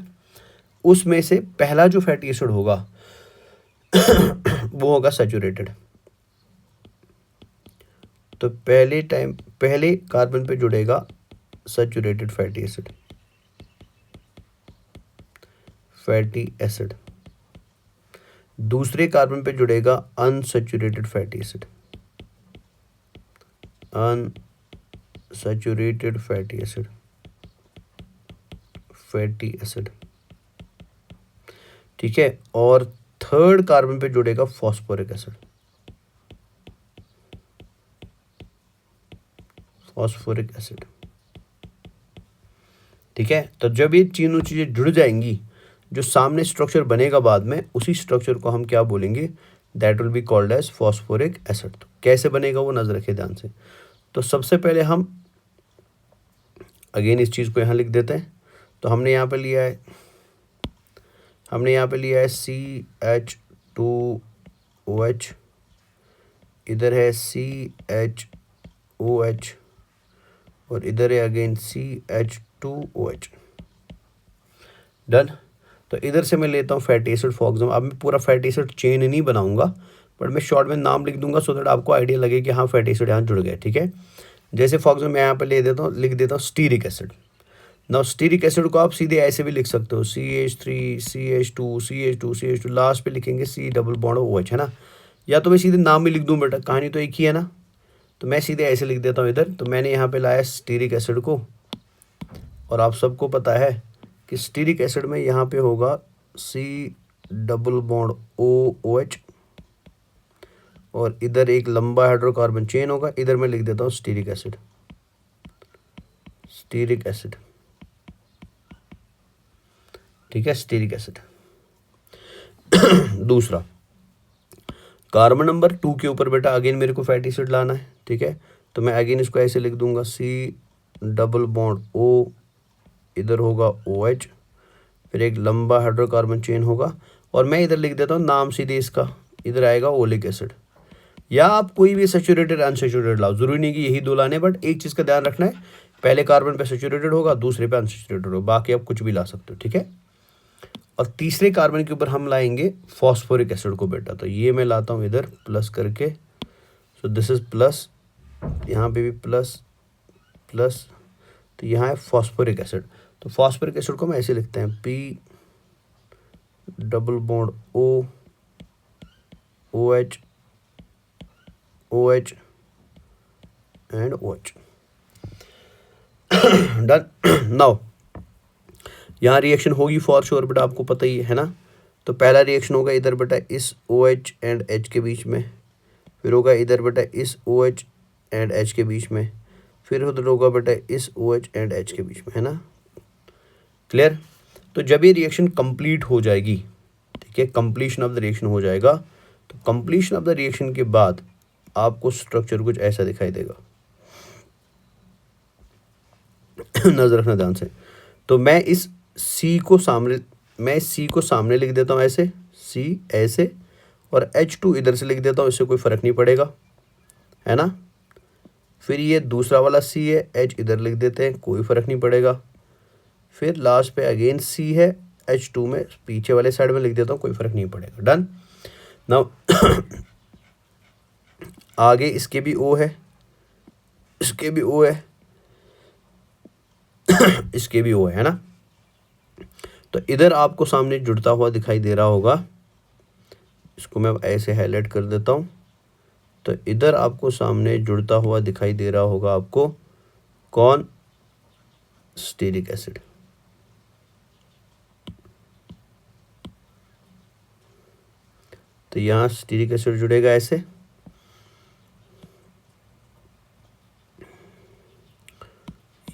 S1: उसमें से पहला जो फैटी एसिड होगा वो होगा सैचुरेटेड। तो पहले कार्बन पे जुड़ेगा सैचुरेटेड फैटी एसिड, दूसरे कार्बन पे जुड़ेगा अनसैचुरेटेड फैटी एसिड, ठीक है। और थर्ड कार्बन पे जुड़ेगा फॉस्फोरिक एसिड, ठीक है। तो जब ये तीनों चीजें जुड़ जाएंगी, जो सामने स्ट्रक्चर बनेगा बाद में, उसी स्ट्रक्चर को हम क्या बोलेंगे, that will be called as phosphoric acid. तो कैसे बनेगा वो नजर रखिए ध्यान से। तो सबसे पहले हम अगेन इस चीज को यहाँ लिख देते हैं। तो हमने यहाँ पे लिया है CH2OH, इधर है CHOH और इधर है अगेन CH2OH। डन। तो इधर से मैं लेता हूँ फैटी एसिड। फॉर एग्जाम्पल अब मैं पूरा फैटी एसिड चेन नहीं बनाऊंगा, बट मैं शॉर्ट में नाम लिख दूंगा सो दैट आपको आइडिया लगे कि हाँ फैटी एसिड यहाँ जुड़ गए, ठीक है। जैसे फॉर एग्जाम्पल मैं यहाँ पे लिख देता हूँ stearic acid. Now stearic acid को आप सीधे ऐसे भी लिख सकते हो, CH3 CH2 लास्ट पे लिखेंगे C डबल बॉन्ड OH, है ना। या तो मैं सीधे नाम भी लिख दूँ बेटा, कहानी तो एक ही है ना। तो मैं सीधे ऐसे लिख देता हूँ इधर। तो मैंने यहाँ पे लाया स्टीरिक एसिड को, और आप सबको पता है कि स्टीरिक एसिड में यहाँ पे होगा C डबल बॉन्ड OH और इधर एक लंबा हाइड्रोकार्बन चेन होगा। इधर मैं लिख देता हूँ स्टीरिक एसिड, ठीक है, स्टीरिक एसिड। दूसरा कार्बन नंबर 2 के ऊपर बेटा अगेन मेरे को फैटी एसिड लाना है, ठीक है। तो मैं अगेन इसको ऐसे लिख दूंगा C डबल बॉन्ड O, इधर होगा OH फिर एक लंबा हाइड्रोकार्बन चेन होगा, और मैं इधर लिख देता हूँ नाम सीधे इसका, इधर आएगा ओलिक एसिड। या आप कोई भी सैचुरेटेड अनसैचुरेटेड लाओ, जरूरी नहीं कि यही दो लाने, बट एक चीज़ का ध्यान रखना है, पहले कार्बन पे सैचुरेटेड होगा, दूसरे पे अनसैचुरेटेड होगा, बाकी आप कुछ भी ला सकते हो, ठीक है। और तीसरे कार्बन के ऊपर हम लाएंगे फॉस्फोरिक एसिड को बेटा, तो ये मैं लाता हूँ इधर प्लस करके, सो दिस इज प्लस, यहाँ पे भी प्लस प्लस, तो यहाँ है फॉस्फोरिक एसिड। तो फॉस्फोरिक एसिड को मैं ऐसे लिखते हैं P double bond O, O H, O H and O H. Done. Now यहाँ रिएक्शन होगी फॉर श्योर बेटा, आपको पता ही है ना। तो पहला रिएक्शन होगा इधर बेटा इस ओ एच एंड एच के बीच में, फिर होगा इधर बेटा इस ओ एच एंड एच के बीच में, फिर उधर होगा बेटा इस ओ एच एंड एच के बीच में, है ना। क्लियर। तो जब ये रिएक्शन कंप्लीट हो जाएगी, ठीक है, कंप्लीशन ऑफ द रिएक्शन हो जाएगा, तो कंप्लीशन ऑफ द रिएक्शन के बाद आपको स्ट्रक्चर कुछ ऐसा दिखाई देगा। नजर रखना ध्यान से। तो मैं इस C को सामने लिख देता हूँ ऐसे, C ऐसे, और H2 इधर से लिख देता हूँ, इससे कोई फ़र्क नहीं पड़ेगा, है ना। फिर ये दूसरा वाला C है, H इधर लिख देते हैं, कोई फ़र्क नहीं पड़ेगा। फिर लास्ट पे अगेन C है, H2 में पीछे वाले साइड में लिख देता हूँ, कोई फ़र्क नहीं पड़ेगा। डन। नाउ आगे इसके भी O है, इसके भी O है, इसके भी O है ना। तो इधर आपको सामने जुड़ता हुआ दिखाई दे रहा होगा, इसको मैं ऐसे हाईलाइट कर देता हूँ। तो इधर आपको सामने जुड़ता हुआ दिखाई दे रहा होगा आपको कौन, स्टीरिक एसिड। तो यहाँ स्टीरिक एसिड जुड़ेगा ऐसे,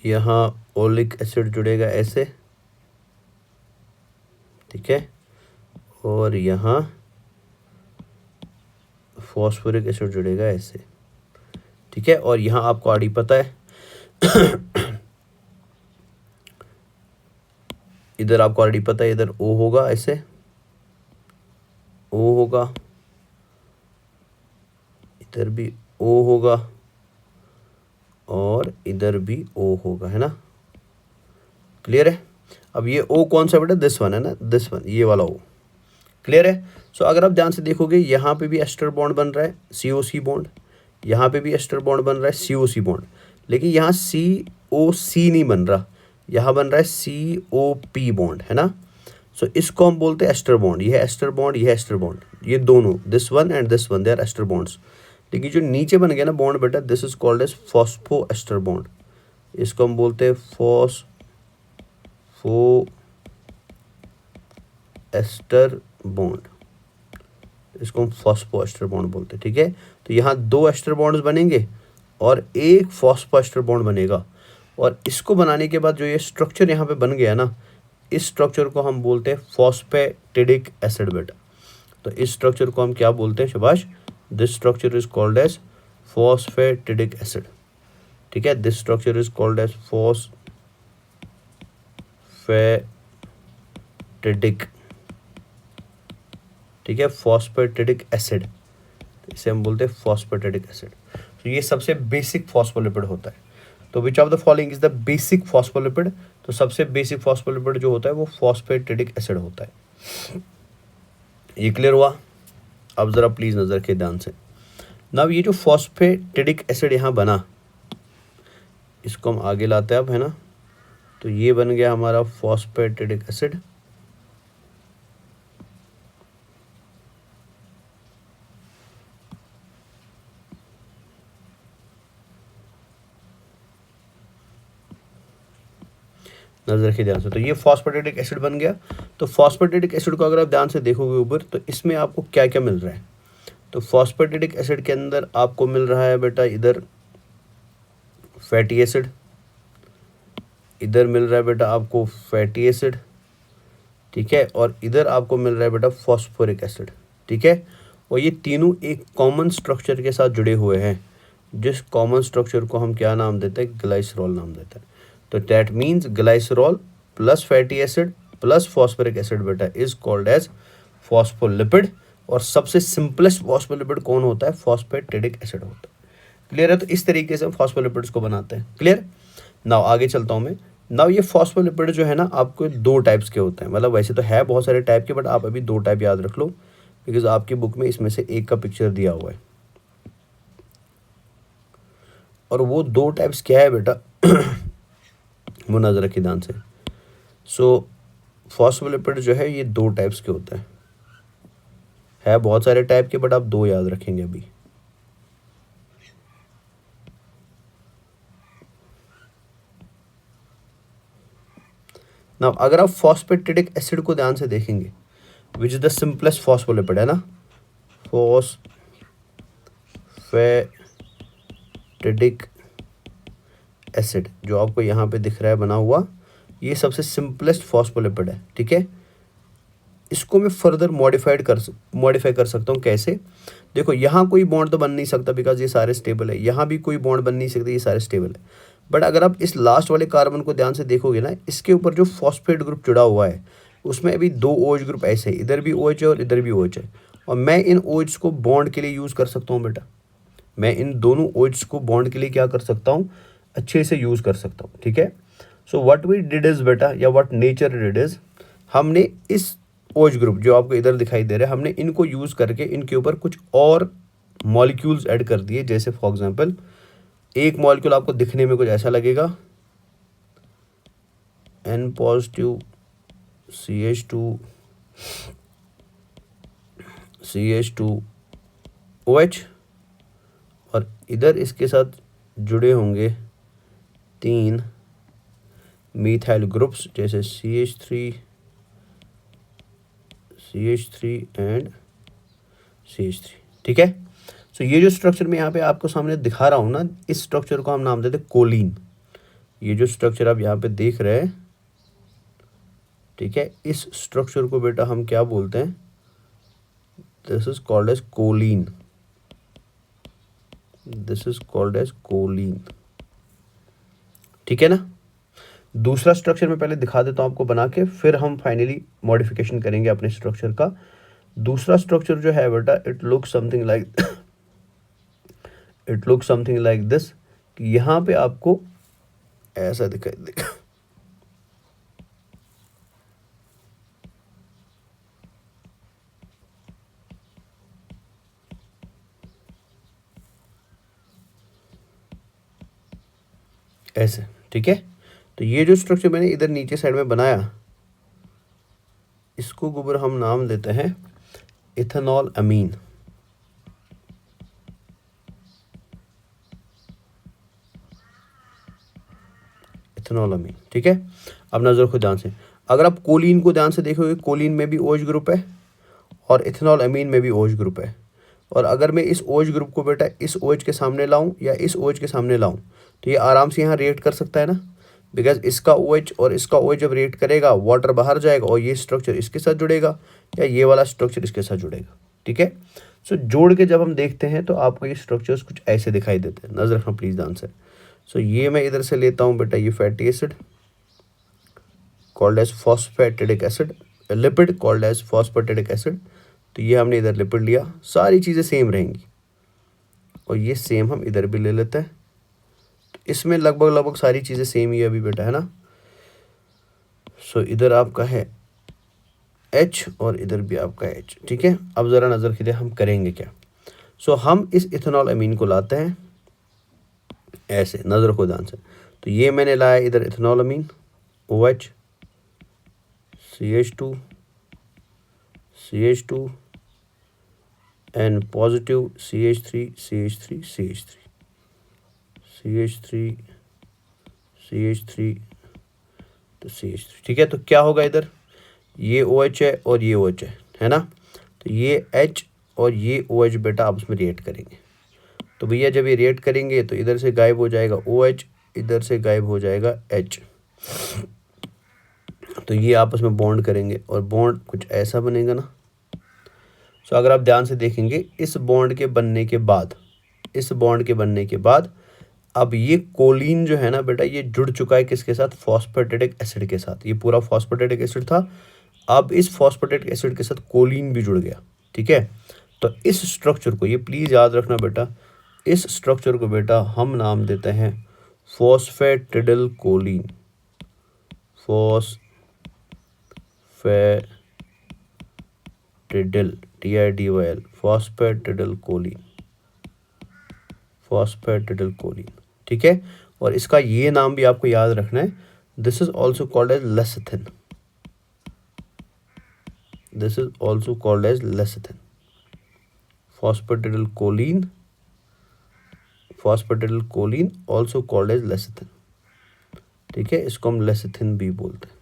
S1: यहाँ ओलिक एसिड जुड़ेगा ऐसे, ठीक है, और यहाँ फॉस्फोरिक एसिड जुड़ेगा ऐसे, ठीक है। और यहाँ आपको आड़ी पता है इधर आपको ऑलरेडी पता है, इधर O होगा ऐसे, O होगा, इधर भी O होगा, और इधर भी O होगा, है ना। क्लियर है। अब ये O कौन सा बेटा, दिस वन है ना, दिस वन, ये वाला O। क्लियर है। सो अगर आप ध्यान से देखोगे, यहाँ पे भी एस्टर बॉन्ड बन रहा है, COC बॉन्ड, यहाँ पे भी एस्टर बॉन्ड बन रहा है, COC बॉन्ड, लेकिन यहाँ COC नहीं बन रहा, यहाँ बन रहा है COP बॉन्ड, है ना। सो इसको हम बोलते हैं एस्टर बॉन्ड। ये है एस्टर बॉन्ड, ये है एस्टर बॉन्ड, ये दोनों, this one and this one, they are ester bonds. लेकिन जो नीचे बन गया ना बॉन्ड बेटा, this is called as phospho ester bond. इसको हम बोलते हैं फॉस्फो एस्टर बॉन्ड, इसको हम फॉस्फो एस्टर बॉन्ड बोलते हैं, ठीक है। तो यहाँ दो एस्टर बॉन्ड्स बनेंगे और एक फॉस्फो एस्टर बॉन्ड बनेगा, और इसको बनाने के बाद जो ये स्ट्रक्चर यहाँ पे बन गया ना, इस स्ट्रक्चर को हम बोलते हैं फॉस्फेटिडिक एसिड बेटा। तो इस स्ट्रक्चर को हम क्या बोलते हैं शाबाश, this structure is called as phosphatidic acid, ठीक है। This structure is called as phosphatidic, ठीक है, फॉस्फेटिडिक एसिड, इसे हम बोलते हैं फॉस्फेटिडिक एसिड। तो ये सबसे बेसिक फॉस्फोलिपिड होता है। तो which of the following is the basic phospholipid, तो सबसे बेसिक फॉस्फोलिपिड जो होता है वो फॉस्फेटिडिक एसिड होता है। ये क्लियर हुआ। अब जरा प्लीज नजर रखिए ध्यान से। नाउ ये जो फॉस्फेटिडिक एसिड यहाँ बना, इसको हम आगे लाते हैं अब, है ना। तो ये बन गया हमारा फॉस्फेटिडिक एसिड, नजर रखिए ध्यान से। तो ये फॉस्फेटिडिक एसिड बन गया। तो फॉस्फेटिडिक एसिड को अगर आप ध्यान से देखोगे ऊपर, तो इसमें आपको क्या क्या मिल रहा है। तो फॉस्फेटिडिक एसिड के अंदर आपको मिल रहा है बेटा इधर फैटी एसिड, इधर मिल रहा है बेटा आपको फैटी एसिड, ठीक है, और इधर आपको मिल रहा है बेटा फॉस्फोरिक एसिड, ठीक है। और ये तीनों एक कॉमन स्ट्रक्चर के साथ जुड़े हुए हैं, जिस कॉमन स्ट्रक्चर को हम क्या नाम देते हैं, ग्लाइसरॉल नाम देते हैं। तो that means glycerol plus fatty acid plus phosphoric acid बेटा इज कॉल्ड एज फॉस्फोलिपिड। और सबसे सिंपलेस्ट फॉस्फोलिपिड कौन होता है? फॉस्फेटिडिक एसिड होता है। क्लियर है? तो इस तरीके से हम फॉस्फोलिपिड्स को बनाते हैं। क्लियर? नाउ आगे चलता हूँ मैं। नाउ ये फॉस्फोलिपिड जो है ना आपको दो टाइप्स के होते हैं, मतलब वैसे तो है बहुत सारे टाइप के, बट आप अभी दो टाइप याद रख लो बिकॉज आपकी बुक में इसमें से एक का पिक्चर दिया हुआ है। और वो दो टाइप्स क्या है बेटा वो नजर रखिए ध्यान से। सो फॉस्फोलिपिड जो है ये दो टाइप्स के होते हैं, है बहुत सारे टाइप के बट आप दो याद रखेंगे अभी। ना अगर आप फॉस्फेटिडिक एसिड को ध्यान से देखेंगे, which is the simplest phospholipid, है ना, फॉस्फेटिडिक एसिड जो आपको यहाँ पे दिख रहा है बना हुआ, ये सबसे सिंपलेस्ट फॉस्फोलिपिड है। ठीक है, इसको मैं फर्दर मॉडिफाई कर सकता हूँ। कैसे? देखो यहाँ कोई बॉन्ड तो बन नहीं सकता बिकॉज ये सारे स्टेबल है, यहाँ भी कोई बॉन्ड बन नहीं सकता, ये सारे स्टेबल है। बट अगर आप इस लास्ट वाले कार्बन को ध्यान से देखोगे ना, इसके ऊपर जो फॉस्फेट ग्रुप जुड़ा हुआ है उसमें अभी दो OH ग्रुप ऐसे है, इधर भी OH है और इधर भी OH है। और मैं इन OH को बॉन्ड के लिए यूज़ कर सकता हूँ बेटा, मैं इन दोनों OH को बॉन्ड के लिए क्या कर सकता हूँ, अच्छे से यूज़ कर सकता हूँ। ठीक है, so what we did is बेटा, या व्हाट नेचर डिड इज़, हमने इस OH ग्रुप जो आपको इधर दिखाई दे रहा है, हमने इनको यूज़ करके इनके ऊपर कुछ और मॉलिक्यूल्स ऐड कर दिए। जैसे फॉर एग्जांपल एक मॉलिक्यूल आपको दिखने में कुछ ऐसा लगेगा, N पॉजिटिव CH2OH, और इधर इसके साथ जुड़े होंगे तीन मीथाइल ग्रुप्स जैसे CH3 एंड CH3। ठीक है, सो ये जो स्ट्रक्चर मैं यहाँ पे आपको सामने दिखा रहा हूँ ना, इस स्ट्रक्चर को हम नाम देते हैं कोलिन। ये जो स्ट्रक्चर आप यहाँ पे देख रहे हैं, ठीक है, इस स्ट्रक्चर को बेटा हम क्या बोलते हैं? This is called as choline. ठीक है ना? दूसरा स्ट्रक्चर मैं पहले दिखा देता हूँ आपको बना के, फिर हम फाइनली मॉडिफिकेशन करेंगे अपने स्ट्रक्चर का। दूसरा स्ट्रक्चर जो है बेटा, it look something like this, कि यहाँ पे आपको ऐसा दिखाई ऐसे। ठीक है, तो ये जो स्ट्रक्चर मैंने इधर नीचे साइड में बनाया, इसको गुबर हम नाम देते हैं इथेनॉल अमीन। ठीक है, अब नजर को ध्यान से, अगर आप कोलिन को ध्यान से देखोगे, कोलिन में भी OH ग्रुप है और इथेनॉल अमीन में भी OH ग्रुप है। और अगर मैं इस OH ग्रुप को बेटा इस OH के सामने लाऊं या इस OH के सामने लाऊं, तो ये आराम से यहाँ रिएक्ट कर सकता है ना, बिकॉज इसका OH और इसका OH जब रिएक्ट करेगा, वाटर बाहर जाएगा और ये स्ट्रक्चर इसके साथ जुड़ेगा या ये वाला स्ट्रक्चर इसके साथ जुड़ेगा। ठीक है, सो जोड़ के जब हम देखते हैं तो आपको ये स्ट्रक्चर्स कुछ ऐसे दिखाई देते हैं। नजर रखना प्लीज ध्यान से। सो ये मैं इधर से लेता हूँ बेटा, ये fatty acid called as phosphatidic acid, lipid called as phosphatidic acid. तो ये हमने इधर लिपिड लिया, सारी चीज़ें सेम रहेंगी, और ये सेम हम इधर भी ले लेते हैं। तो इसमें लगभग सारी चीज़ें सेम ही है अभी बेटा, है ना। सो इधर आपका है H और इधर भी आपका H। ठीक है, अब ज़रा नज़र कीजिए हम करेंगे क्या। सो हम इस इथेनॉल अमीन को लाते हैं ऐसे, नज़र को ध्यान से। तो ये मैंने लाया इधर ethanolamine, OH CH2 and positive CH3 तो CH3। ठीक है, तो क्या होगा इधर, ये OH है और ये OH है ना। तो ये H और ये OH बेटा आपस में रिएक्ट करेंगे। तो भैया जब ये रिएक्ट करेंगे तो इधर से गायब हो जाएगा OH, इधर से गायब हो जाएगा H। तो ये आपस में बॉन्ड करेंगे और बॉन्ड कुछ ऐसा बनेगा ना। सो अगर आप ध्यान से देखेंगे, इस बॉन्ड के बनने के बाद अब ये कोलिन जो है ना बेटा, ये जुड़ चुका है किसके साथ? फॉस्फेटेटिक एसिड के साथ। ये पूरा फॉस्फेटेटिक एसिड था, अब इस फॉस्फेटेटिक एसिड के साथ कोलिन भी जुड़ गया। ठीक है, तो इस स्ट्रक्चर को, ये प्लीज़ याद रखना बेटा, इस स्ट्रक्चर को बेटा हम नाम देते हैं phosphatidyl choline. Phosphatidyl, TIDYL, phosphatidyl choline, phosphatidyl choline. ठीक है, और इसका ये नाम भी आपको याद रखना है, this is also called as lecithin. This is also called as lecithin, phosphatidyl choline, phosphatidyl choline also called as lecithin. ठीक है, इसको हम लेसिथिन भी बोलते हैं।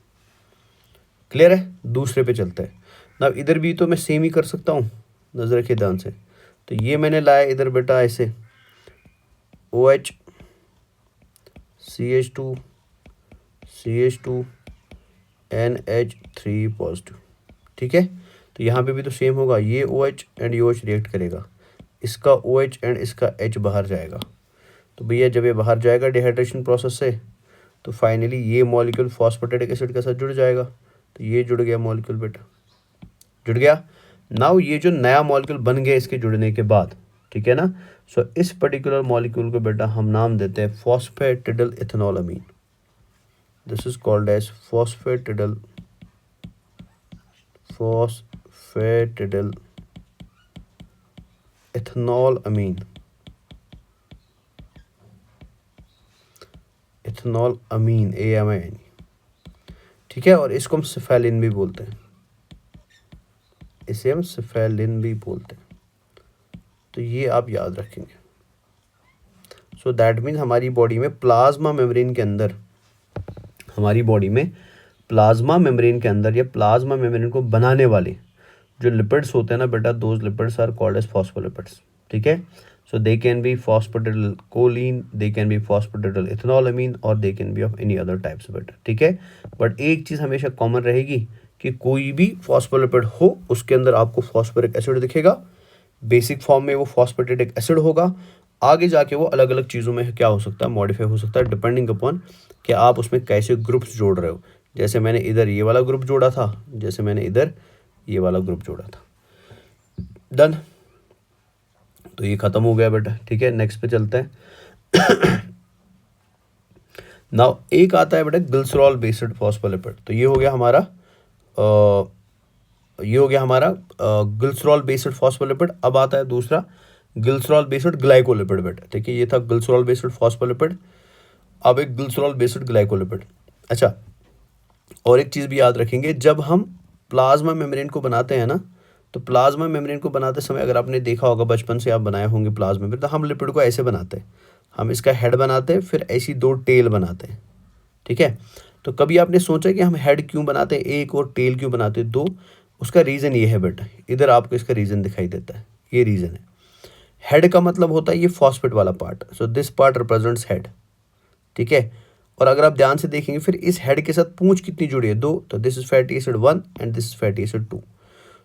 S1: क्लियर है? दूसरे पे चलते हैं ना। इधर भी तो मैं सेम ही कर सकता हूँ, नजर रखिए ध्यान से। तो ये मैंने लाया इधर बेटा ऐसे OH CH2 CH2 NH3 positive. ठीक है, तो यहाँ पे भी तो सेम होगा, ये OH एंड ये OH रिएक्ट करेगा, इसका OH एंड इसका H बाहर जाएगा। तो भैया जब ये बाहर जाएगा डिहाइड्रेशन प्रोसेस से, तो फाइनली ये मॉलिक्यूल फॉस्फेटिक एसिड के साथ जुड़ जाएगा। तो ये जुड़ गया मॉलिक्यूल बेटा, जुड़ गया। नाउ ये जो नया मॉलिक्यूल बन गया इसके जुड़ने के बाद, ठीक है ना, सो इस पर्टिकुलर मॉलिक्यूल को बेटा हम नाम देते हैं phosphatidyl ethanolamine. This is called as phosphatidyl ethanolamine, ethanolamine AMIN। ठीक है, और इसको हम सिफेलिन भी बोलते हैं, इसे हम सिफेलिन भी बोलते हैं। तो ये आप याद रखेंगे। सो दैट मीन्स हमारी बॉडी में प्लाज्मा मेम्ब्रेन के अंदर, हमारी बॉडी में प्लाज्मा मेम्ब्रेन के अंदर या प्लाज्मा मेम्ब्रेन को बनाने वाले जो लिपिड्स होते हैं ना बेटा, those lipids are called as phospholipids. ठीक है, so they can be phosphatidyl choline, they can be phosphatidyl ethanolamine, और they can be of any other types बेटा। ठीक है, बट एक चीज़ हमेशा कॉमन रहेगी कि कोई भी फॉस्फोलिपिड हो उसके अंदर आपको फॉस्फोरिक एसिड दिखेगा, बेसिक फॉर्म में वो फॉस्फेटिडिक एसिड होगा, आगे जाके वो अलग अलग चीज़ों में क्या हो सकता है, मॉडिफाई हो सकता है, डिपेंडिंग अपॉन कि आप उसमें कैसे ग्रुप्स जोड़ रहे हो। जैसे मैंने इधर ये वाला ग्रुप जोड़ा था, जैसे मैंने इधर ये वाला ग्रुप जोड़ा था। डन, तो ये खत्म हो गया बेटा। ठीक है, नेक्स्ट पे चलते हैं। नाउ एक आता है बेटा ग्लिसरॉल बेस्ड फॉस्फोलिपिड। तो ये हो गया हमारा ग्लिसरॉल बेस्ड फॉस्फोलिपिड। अब आता है दूसरा ग्लिसरॉल बेस्ड ग्लाइकोलिपिड बेटा। ठीक है, ये था ग्लिसरॉल बेस्ड फॉस्फोलिपिड, अब एक ग्लिसरॉल बेस्ड ग्लाइकोलिपिड। अच्छा, और एक चीज़ भी याद रखेंगे, जब हम प्लाज्मा मेम्ब्रेन को बनाते हैं ना, तो प्लाज्मा मेम्ब्रेन को बनाते समय अगर आपने देखा होगा, बचपन से आप बनाए होंगे प्लाज्मा मेम्ब्रेन, तो हम लिपिड को ऐसे बनाते हैं, हम इसका हेड बनाते हैं, फिर ऐसी दो टेल बनाते हैं। ठीक है, तो कभी आपने सोचा कि हम हेड क्यों बनाते हैं एक और टेल क्यों बनाते हैं दो? उसका रीज़न ये है बेटा, इधर आपको इसका रीज़न दिखाई देता है, ये रीज़न है। हेड का मतलब होता है ये फॉस्फेट वाला part, so this part represents head. ठीक है, और अगर आप ध्यान से देखेंगे फिर इस हेड के साथ पूंछ कितनी जुड़ी है? दो, तो this is fatty acid 1 and this is fatty acid 2।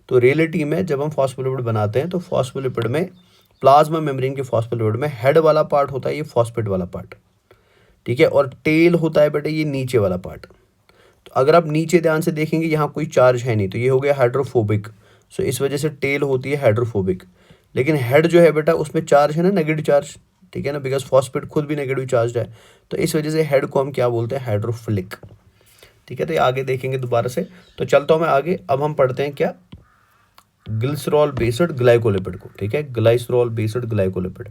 S1: तो रियलिटी में जब हम फॉस्फोलिपिड बनाते हैं तो फॉस्फोलिपिड में, प्लाज्मा मेम्ब्रेन के फॉस्फोलिपिड में हेड वाला पार्ट होता है ये फॉस्फेट वाला पार्ट। ठीक है, और टेल होता है बेटा ये नीचे वाला पार्ट। तो अगर आप नीचे ध्यान से देखेंगे यहाँ कोई चार्ज है नहीं, तो ये हो गया हाइड्रोफोबिक, सो इस वजह से टेल होती है हाइड्रोफोबिक। लेकिन हेड जो है बेटा उसमें चार्ज है ना, नेगेटिव चार्ज। ठीक है ना, बिकॉज फॉस्फेट खुद भी नेगेटिव चार्ज है, तो इस वजह से हेड को हम क्या बोलते हैं? हाइड्रोफिलिक। ठीक है, तो ये आगे देखेंगे दोबारा से। तो चलता हूँ मैं आगे, अब हम पढ़ते हैं क्या? ग्लिसरॉल बेस्ड ग्लाइकोलिपिड को। ठीक है, glycerol based glycolipid,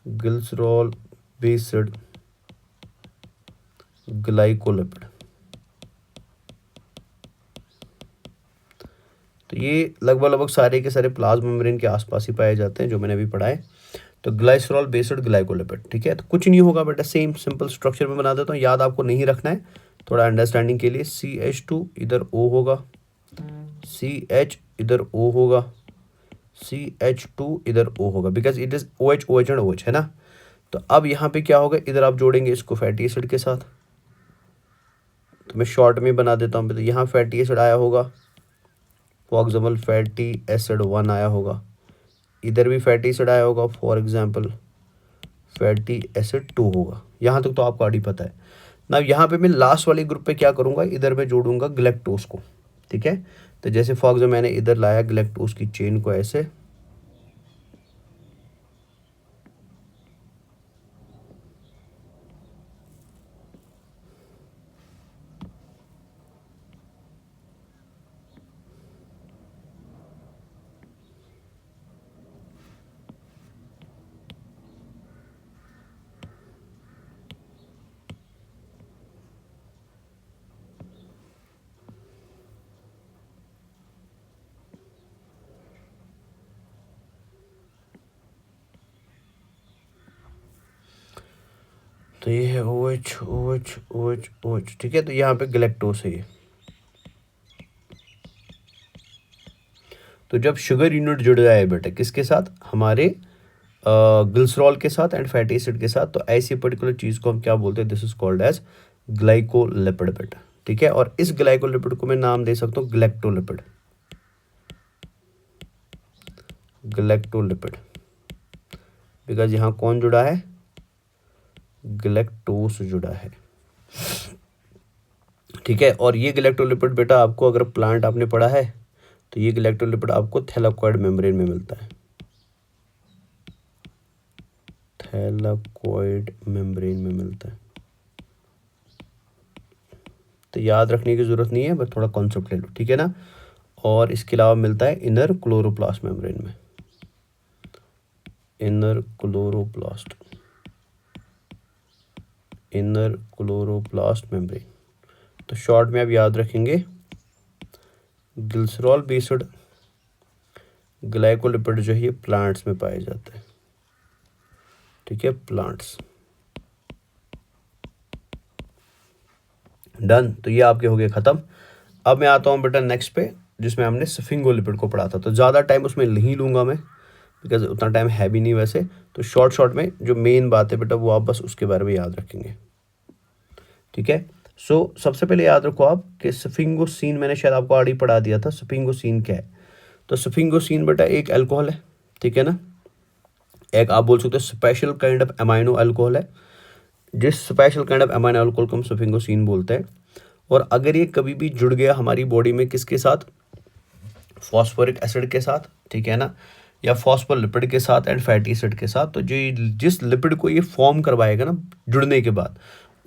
S1: glycerol based glycolipid. तो ये लगभग सारे के सारे प्लाज्मा मेम्ब्रेन के आसपास ही पाए जाते हैं जो मैंने अभी पढ़ा है। तो ग्लाइसरॉल बेस्ड ग्लाइकोलिपिड। ठीक है, तो कुछ नहीं होगा बेटा, सेम सिंपल स्ट्रक्चर में बना देता हूँ, याद आपको नहीं रखना है, थोड़ा अंडरस्टैंडिंग के लिए। CH2 इधर O होगा, CH इधर O होगा, CH2 इधर O होगा, because it is OH OH and OH है ना। तो अब यहाँ पे क्या होगा, इधर आप जोड़ेंगे इसको फैटी एसिड के साथ। तो मैं शॉर्ट में बना देता हूँ, तो यहाँ फैटी एसिड आया होगा, फॉर एग्जाम्पल फैटी एसिड 1 आया होगा, इधर भी फैटी एसिड आया होगा, फॉर एग्जांपल फैटी एसिड 2 होगा। यहाँ तक तो आपको ऑलरेडी पता है ना। यहाँ पे मैं लास्ट वाले ग्रुप पे क्या करूँगा, इधर मैं जोड़ूंगा गैलेक्टोज को, ठीक है। तो जैसे फॉर एग्जाम्पल मैंने इधर लाया गैलेक्टोज की चेन को ऐसे, तो ये है OH OH OH OH, ठीक है। तो यहाँ पे गैलेक्टोज है ये। तो जब शुगर यूनिट जुड़ जाए बेटा किसके साथ, हमारे ग्लिसरॉल के साथ एंड फैटी एसिड के साथ, तो ऐसी पर्टिकुलर चीज़ को हम क्या बोलते हैं, this is called as glycolipid बेटा, ठीक है। और इस ग्लाइकोलिपिड को मैं नाम दे सकता हूँ गैलेक्टोलिपिड, गैलेक्टोलिपिड, बिकॉज यहाँ कौन जुड़ा है, गैलेक्टोस जुड़ा है, ठीक है। और ये गैलेक्टोलिपिड बेटा आपको, अगर प्लांट आपने पढ़ा है तो ये गैलेक्टोलिपिड आपको थैलाकोइड मेम्ब्रेन में मिलता है, थैलाकोइड मेम्ब्रेन में मिलता है। तो याद रखने की ज़रूरत नहीं है, बस थोड़ा कॉन्सेप्ट ले लो, ठीक है ना। और इसके अलावा मिलता है इनर क्लोरोप्लास्ट मेम्ब्रेन में, inner chloroplast, inner chloroplast membrane. तो शॉर्ट में आप याद रखेंगे ग्लिसरॉल बेस्ड ग्लाइकोलिपिड जो है ये प्लांट्स में पाए जाते हैं, ठीक है, प्लांट्स। डन। तो ये आपके हो गए ख़त्म। अब मैं आता हूँ बेटा नेक्स्ट पे, जिसमें हमने स्फिंगोलिपिड को पढ़ा था। तो ज़्यादा टाइम उसमें नहीं लूँगा मैं, बिकॉज उतना टाइम है भी नहीं वैसे। तो शॉर्ट में जो मेन बात है बेटा वो आप बस उसके बारे में याद रखेंगे, ठीक है। सो सबसे पहले याद रखो आप कि स्फिंगोसीन, मैंने शायद आपको ऑलरेडी पढ़ा दिया था स्फिंगोसीन क्या है। तो स्फिंगोसीन बेटा एक अल्कोहल है, ठीक है ना। एक आप बोल सकते हो special kind of amino alcohol है, जिस special kind of amino alcohol को हम स्फिंगोसीन बोलते हैं। और अगर ये कभी भी जुड़ गया हमारी बॉडी में किसके साथ, फॉस्फोरिक एसिड के साथ, ठीक है ना, या फॉस्फोलिपिड के साथ एंड फैटी एसिड के साथ, तो जो जिस लिपिड को ये फॉर्म करवाएगा ना जुड़ने के बाद,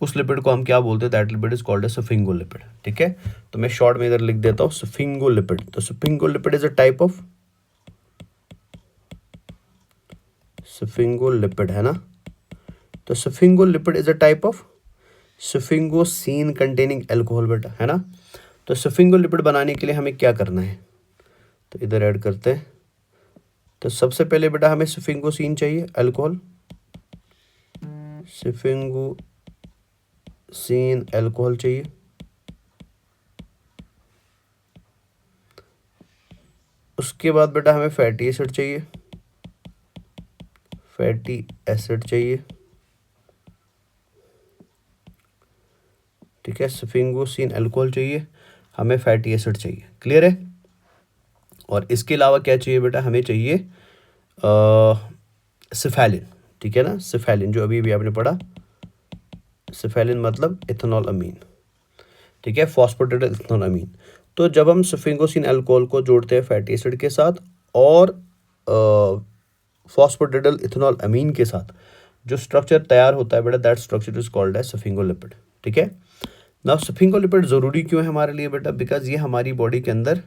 S1: उस लिपिड को हम क्या बोलते हैं, that lipid is called A sphingolipid, ठीक है। तो मैं शॉर्ट में इधर लिख देता हूँ स्फिंगोलिपिड। तो sphingolipid is a type of, sphingolipid है ना। तो sphingolipid is a type of sphingosine containing alcohol बेटा, है ना। तो स्फिंगोलिपिड बनाने के लिए हमें क्या करना है, तो इधर ऐड करते हैं। तो सबसे पहले बेटा हमें स्फिंगोसीन चाहिए अल्कोहल, स्फिंगोसीन अल्कोहल चाहिए। उसके बाद बेटा हमें फैटी एसिड चाहिए, फैटी एसिड चाहिए, ठीक है। स्फिंगोसीन अल्कोहल चाहिए, हमें फैटी एसिड चाहिए, क्लियर है। और इसके अलावा क्या चाहिए बेटा, हमें चाहिए सिफेलिन, ठीक है ना। सिफेलिन जो अभी भी आपने पढ़ा, सिफेलिन मतलब इथेनॉल अमीन, ठीक है, फॉस्फेटेड इथेनॉल अमीन। तो जब हम स्फिंगोसिन अल्कोहल को जोड़ते हैं फैटी एसिड के साथ और फॉस्फेटेड इथेनॉल अमीन के साथ, जो स्ट्रक्चर तैयार होता है बेटा, that structure is called as sphingolipid, ठीक है ना। स्फिंगोलिपिड ज़रूरी क्यों है हमारे लिए बेटा, बिकॉज ये हमारी बॉडी के अंदर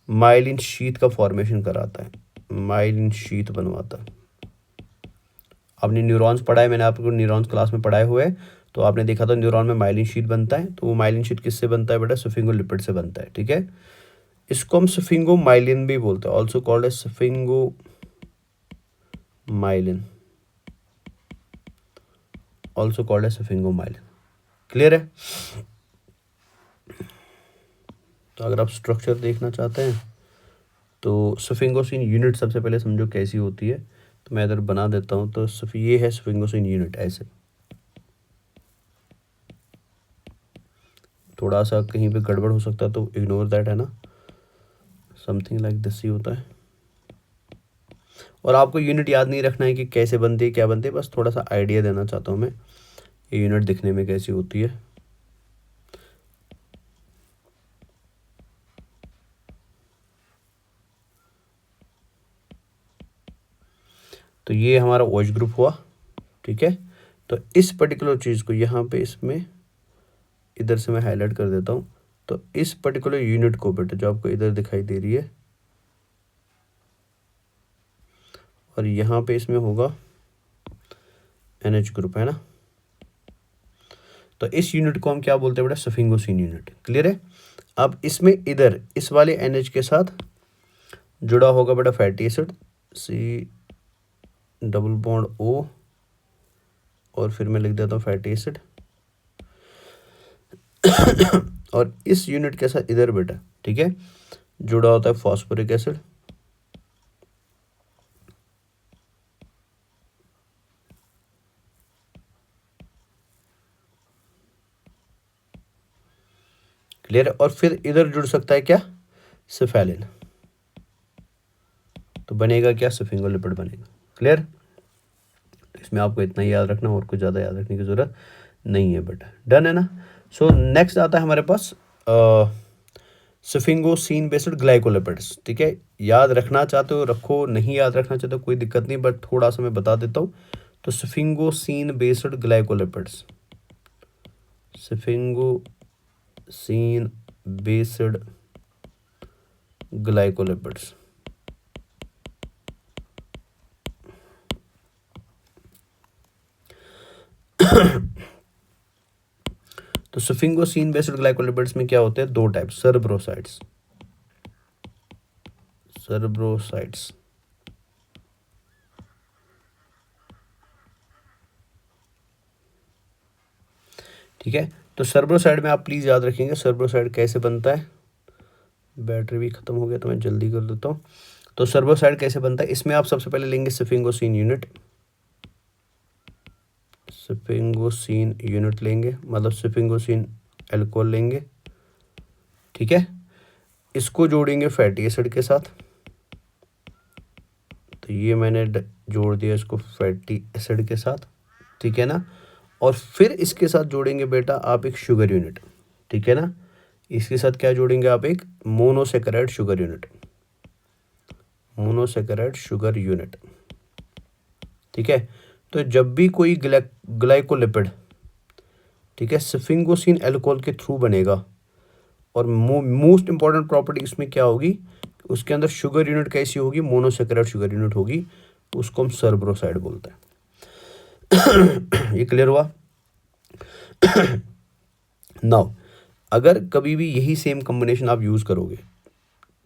S1: माइलिन शीथ का फॉर्मेशन कराता है, माइलिन शीथ बनवाता है। आपने न्यूरॉन्स पढ़ा है, मैंने आपको न्यूरॉन्स क्लास में पढ़ाए हुए हैं। तो आपने देखा था न्यूरॉन में माइलिन शीथ बनता है, तो वो माइलिन शीथ किससे बनता है बेटा, स्फिंगोलिपिड से बनता है, ठीक है। इसको हम स्फिंगोमाइलिन भी बोलते हैं, also called as sphingomyelin, also called as sphingomyelin, clear है। तो अगर आप स्ट्रक्चर देखना चाहते हैं तो स्फिंगोसिन यूनिट सबसे पहले समझो कैसी होती है। तो मैं इधर बना देता हूँ। तो ये है स्फिंगोसिन यूनिट, ऐसे थोड़ा सा कहीं पे गड़बड़ हो सकता है तो इग्नोर दैट, है ना, समथिंग लाइक दिस ही होता है। और आपको यूनिट याद नहीं रखना है कि कैसे बनती है, क्या बनती है, बस थोड़ा सा आइडिया देना चाहता हूँ मैं ये यूनिट दिखने में कैसी होती है। तो ये हमारा OH ग्रुप हुआ, ठीक है। तो इस पर्टिकुलर चीज़ को यहाँ पे इसमें इधर से मैं हाईलाइट कर देता हूँ। तो इस पर्टिकुलर यूनिट को बेटा जो आपको इधर दिखाई दे रही है, और यहाँ पे इसमें होगा NH ग्रुप, है ना। तो इस यूनिट को हम क्या बोलते हैं बेटा, सफिंगोसिन यूनिट। क्लियर है। अब इसमें इधर इस वाले NH के साथ जुड़ा होगा बेटा fatty acid, C double bond O, और फिर मैं लिख देता हूँ फैटी एसिड। और इस यूनिट के साथ इधर बेटा, ठीक है, जुड़ा होता है फॉस्फोरिक एसिड। क्लियर है। और फिर इधर जुड़ सकता है क्या, सिफेलिन। तो बनेगा क्या, सफिंगोलिपिड बनेगा। क्लियर। तो इसमें आपको इतना ही याद रखना, और कुछ ज़्यादा याद रखने की ज़रूरत नहीं है बेटा। डन है ना। सो नेक्स्ट आता है हमारे पास सफिंगोसिन बेस्ड ग्लाइकोलिपिड्स। ठीक है, याद रखना चाहते हो रखो, नहीं याद रखना चाहते हो कोई दिक्कत नहीं, बट थोड़ा सा मैं बता देता हूँ। तो सफिंगोसिन बेस्ड ग्लाइकोलिपिड्स, सफिंगोसिन बेस्ड ग्लाइकोलिपिड्स, तो सफिंगोसिन बेस्ड ग्लाइकोलिपिड्स में क्या होते हैं, दो टाइप, सर्ब्रोसाइड्स, सर्ब्रोसाइड्स, ठीक है। तो सर्ब्रोसाइड में आप प्लीज़ याद रखेंगे सर्ब्रोसाइड कैसे बनता है। बैटरी भी ख़त्म हो गया तो मैं जल्दी कर देता हूँ। तो सर्ब्रोसाइड कैसे बनता है, इसमें आप सबसे पहले लेंगे सफिंगोसिन यूनिट, सफिंगोसिन यूनिट लेंगे, मतलब सफिंगोसिन एल्कोहल लेंगे, ठीक है। इसको जोड़ेंगे फैटी एसिड के साथ, तो ये मैंने जोड़ दिया इसको फैटी एसिड के साथ, ठीक है ना। और फिर इसके साथ जोड़ेंगे बेटा आप एक शुगर यूनिट, ठीक है ना। इसके साथ क्या जोड़ेंगे आप, एक monosaccharide sugar unit, monosaccharide sugar unit, ठीक है। तो जब भी कोई ग्लाइकोलिपिड, ठीक है, सफिंगोसिन एल्कोहल के थ्रू बनेगा, और मोस्ट इंपॉर्टेंट प्रॉपर्टी इसमें क्या होगी, उसके अंदर शुगर यूनिट कैसी होगी, मोनोसेकेराइड शुगर यूनिट होगी, उसको हम सर्ब्रोसाइड बोलते हैं। ये क्लियर हुआ। नाउ अगर कभी भी यही सेम कॉम्बिनेशन आप यूज़ करोगे,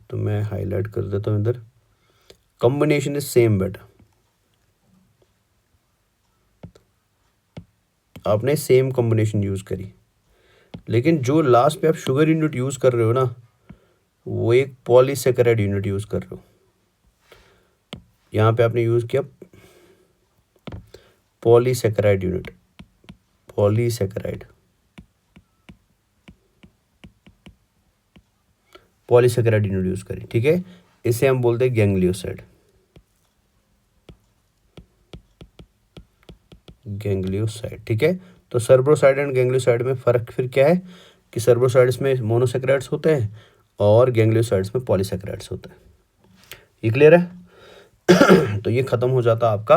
S1: तो मैं हाईलाइट कर देता हूँ इधर, कॉम्बिनेशन इज सेम बेटा, आपने सेम कॉम्बिनेशन यूज़ करी, लेकिन जो लास्ट पे आप शुगर यूनिट यूज़ कर रहे हो ना, वो एक पॉलीसेकेराइड यूनिट यूज़ कर रहे हो। यहाँ पे आपने यूज़ किया polysaccharide unit, polysaccharide, polysaccharide unit use करी, ठीक है। इसे हम बोलते हैं गैंग्लियोसाइड, गैंग्लियोसाइड, ठीक है। तो सर्ब्रोसाइड एंड गैंग्लियोसाइड में फ़र्क फिर क्या है कि सर्ब्रोसाइड्स में मोनोसेकेराइड्स होते हैं और गैंग्लियोसाइड्स में पॉलीसेकेराइड्स होते हैं। ये क्लियर है। तो ये ख़त्म हो जाता आपका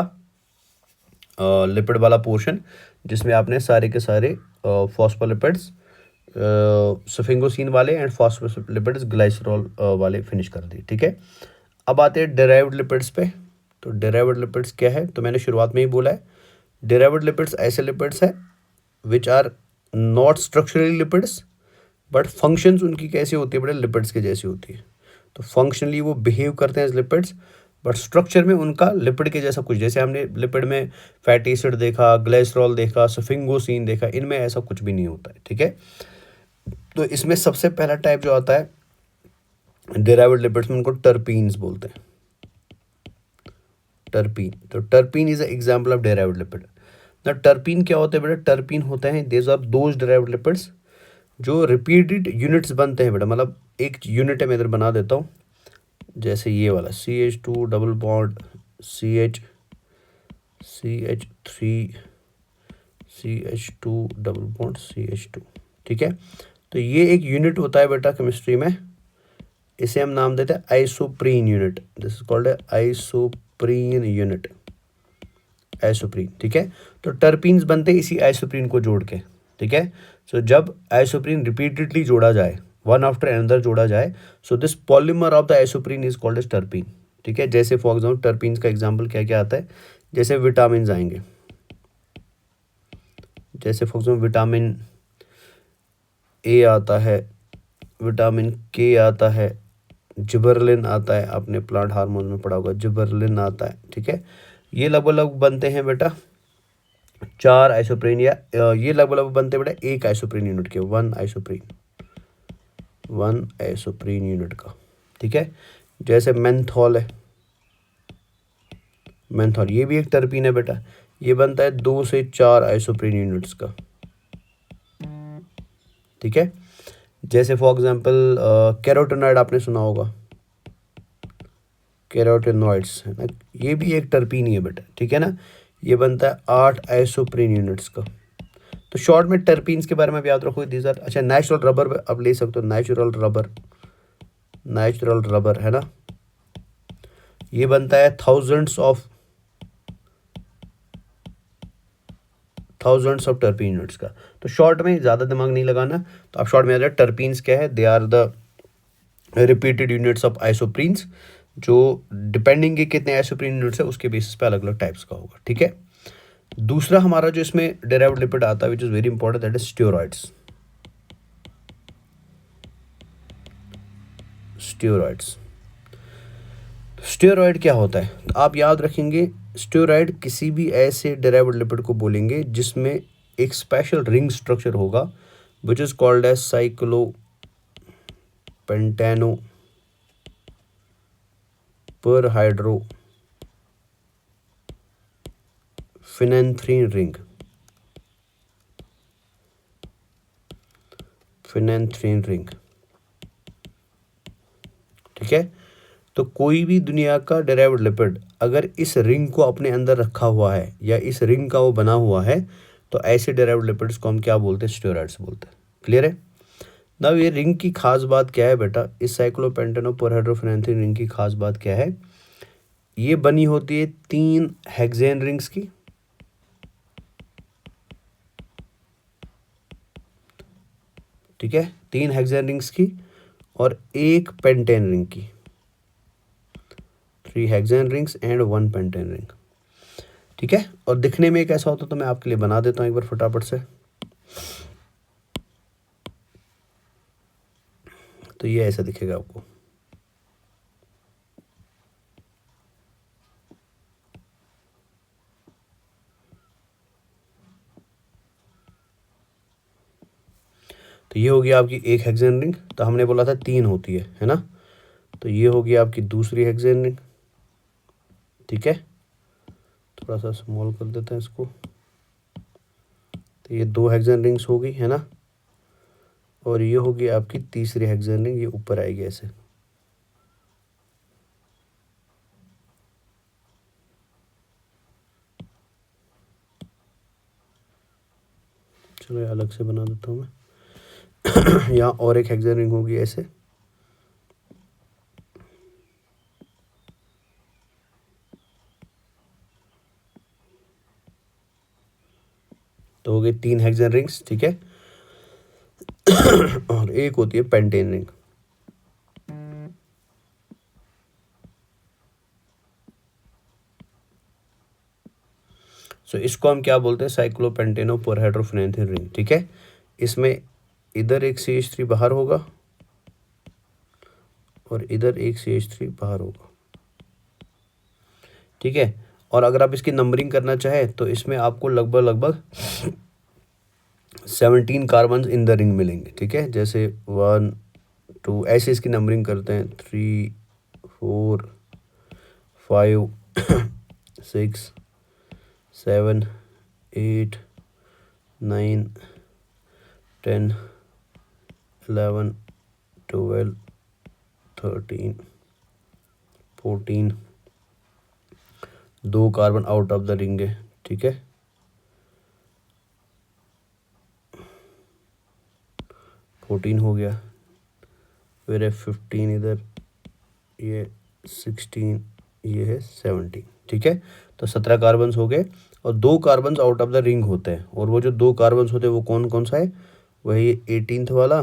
S1: लिपिड वाला पोर्शन, जिसमें आपने सारे के सारे फॉस्फोलिपिड्स, सफिंगोसिन वाले एंड फॉस्फोलिपिड्स ग्लाइसरॉल वाले फिनिश कर दिए, ठीक है। अब आते हैं डेराइव्ड लिपिड्स पे। तो डेराइव्ड लिपिड्स क्या है, तो मैंने शुरुआत में ही बोला है, डेराइव्ड लिपिड्स ऐसे लिपिड्स है which are not structurally lipids, but functions उनकी कैसी होती है बेटा, लिपिड्स के जैसी होती है। तो फंक्शनली वो बिहेव करते हैं एज लिपिड्स, बट स्ट्रक्चर में उनका लिपिड के जैसा कुछ, जैसे हमने लिपिड में फैटी एसिड देखा, ग्लाइसरॉल देखा, सफिंगोसिन देखा, इनमें ऐसा कुछ भी नहीं होता है, ठीक है। तो इसमें सबसे पहला टाइप जो आता है डेराइव्ड लिपिड्स में, उनको टर्पीन्स बोलते हैं, टर्पीन। तो terpene is example of derived lipid. ना टर्पीन क्या होते हैं बेटा, टर्पीन होते हैं these are those derived lipids जो रिपीटेड यूनिट्स बनते हैं बेटा, मतलब एक यूनिट है, मैं इधर बना देता हूँ, जैसे ये वाला CH2 double bond CH3 CH2 double bond CH2। ठीक है, तो ये एक यूनिट होता है बेटा केमिस्ट्री में, इसे हम नाम देते हैं isoprene unit. This is called isoprene unit, isoprene. ठीक है, तो टर्पीन्स बनते हैं इसी आइसोप्रीन को जोड़ के। ठीक है, सो जब आइसोप्रीन रिपीटेडली जोड़ा जाए, वन आफ्टर अनदर जोड़ा जाए, so this polymer of the isoprene is called as terpene. ठीक है, जैसे फॉर एग्जाम्पल टर्पीन्स का एग्जाम्पल क्या क्या आता है, जैसे विटामिन आएंगे, जैसे फॉर एग्जाम्पल विटामिन ए आता है, विटामिन के आता है, जिबरलिन आता है, आपने प्लांट हार्मोन में पढ़ा होगा, जिबरलिन आता है। ठीक है, ये लगभग बनते हैं बेटा 4 आइसोप्रीन, या ये लगभग बनते हैं बेटा 1 आइसोप्रीन यूनिट के, 1 आइसोप्रीन यूनिट का। ठीक है, जैसे मेंथॉल है, मेंथॉल ये भी एक टर्पीन है बेटा, ये बनता है 2 से 4 आइसोप्रीन यूनिट्स का। ठीक है, जैसे फॉर एग्जांपल कैरोटेनॉइड आपने सुना होगा, कैरोटेनॉइड्स है ना, ये भी एक टर्पीन ही है बेटा। ठीक है ना, ये बनता है 8 आइसोप्रीन यूनिट्स का। तो शॉर्ट में टर्पीन्स के बारे में भी याद रखो दीज आर। अच्छा, नेचुरल रबर आप ले सकते हो, नेचुरल रबर, नेचुरल रबर है ना, ये बनता है थाउजेंड्स ऑफ टर्पीन यूनिट्स का। तो शॉर्ट में ज़्यादा दिमाग नहीं लगाना, तो आप शॉर्ट में याद, टर्पीन्स क्या है, they are the repeated units of isoprenes, जो डिपेंडिंग के कितने आइसोप्रीन यूनिट्स है उसके बेसिस पे अलग अलग टाइप्स का होगा। ठीक है, दूसरा हमारा जो इसमें डेराइव्ड लिपिड आता है which is very important, that is steroids. Steroids, steroid क्या होता है, तो आप याद रखेंगे, स्टेरॉइड किसी भी ऐसे डेराइव्ड लिपिड को बोलेंगे जिसमें एक स्पेशल रिंग स्ट्रक्चर होगा विच इज कॉल्ड एज साइक्लोपेंटेनो पर hydro phenanthrene ring, phenanthrene ring. ठीक है, तो कोई भी दुनिया का डेराइव्ड लिपिड अगर इस रिंग को अपने अंदर रखा हुआ है या इस रिंग का वो बना हुआ है, तो ऐसे डेराइव्ड लिपिड्स को हम क्या बोलते हैं, स्टेरॉइड्स बोलते हैं। क्लियर है ना, ये रिंग की खास बात क्या है बेटा, इस साइक्लोपेंटेनो परहाइड्रोफिनेंथ्रीन रिंग की खास बात क्या है, ये बनी होती है 3 हेक्सेन रिंग्स की। ठीक है, 3 हेक्सेन रिंग्स की और 1 पेंटेन रिंग की, 3 hexane rings and 1 pentane ring. ठीक है, और दिखने में कैसा होता है तो मैं आपके लिए बना देता हूँ एक बार फटाफट से। तो ये ऐसा दिखेगा आपको, तो ये होगी आपकी 1 हेक्सेन रिंग, तो हमने बोला था 3 होती है ना, तो ये होगी आपकी दूसरी हेक्सेन रिंग। ठीक है, थोड़ा सा स्मॉल कर देते हैं इसको, तो ये 2 हेक्सेन रिंग्स होगी है ना, और ये होगी आपकी तीसरी हेक्सेन रिंग, ये ऊपर आएगी ऐसे। चलो ये अलग से बना देता हूँ मैं यहाँ और एक हेक्सेन रिंग होगी ऐसे, तो हो गई 3 हेक्सेन रिंग्स। ठीक है, और एक होती है पेंटेन रिंग। सो इसको हम क्या बोलते हैं, साइक्लोपेंटेनो परहाइड्रोफिनेंथ्रीन रिंग। ठीक है, इसमें इधर एक CH3 बाहर होगा और इधर एक CH3 बाहर होगा। ठीक है, और अगर आप इसकी नंबरिंग करना चाहें तो इसमें आपको लगभग 17 कार्बन इन द रिंग मिलेंगे। ठीक है, जैसे 1 2 ऐसे इसकी नंबरिंग करते हैं, 3 4 5 6 7 8 9 10 11 12 13 14 2 carbon out of the ring है, ठीक है। 14 हो गया, फिर है 15 इधर, ये 16, ये है 17, ठीक है। तो 17 कार्बन्स हो गए और 2 carbons out of the ring होते हैं, और वो जो 2 कार्बन्स होते हैं वो कौन कौन सा है, वही 18th वाला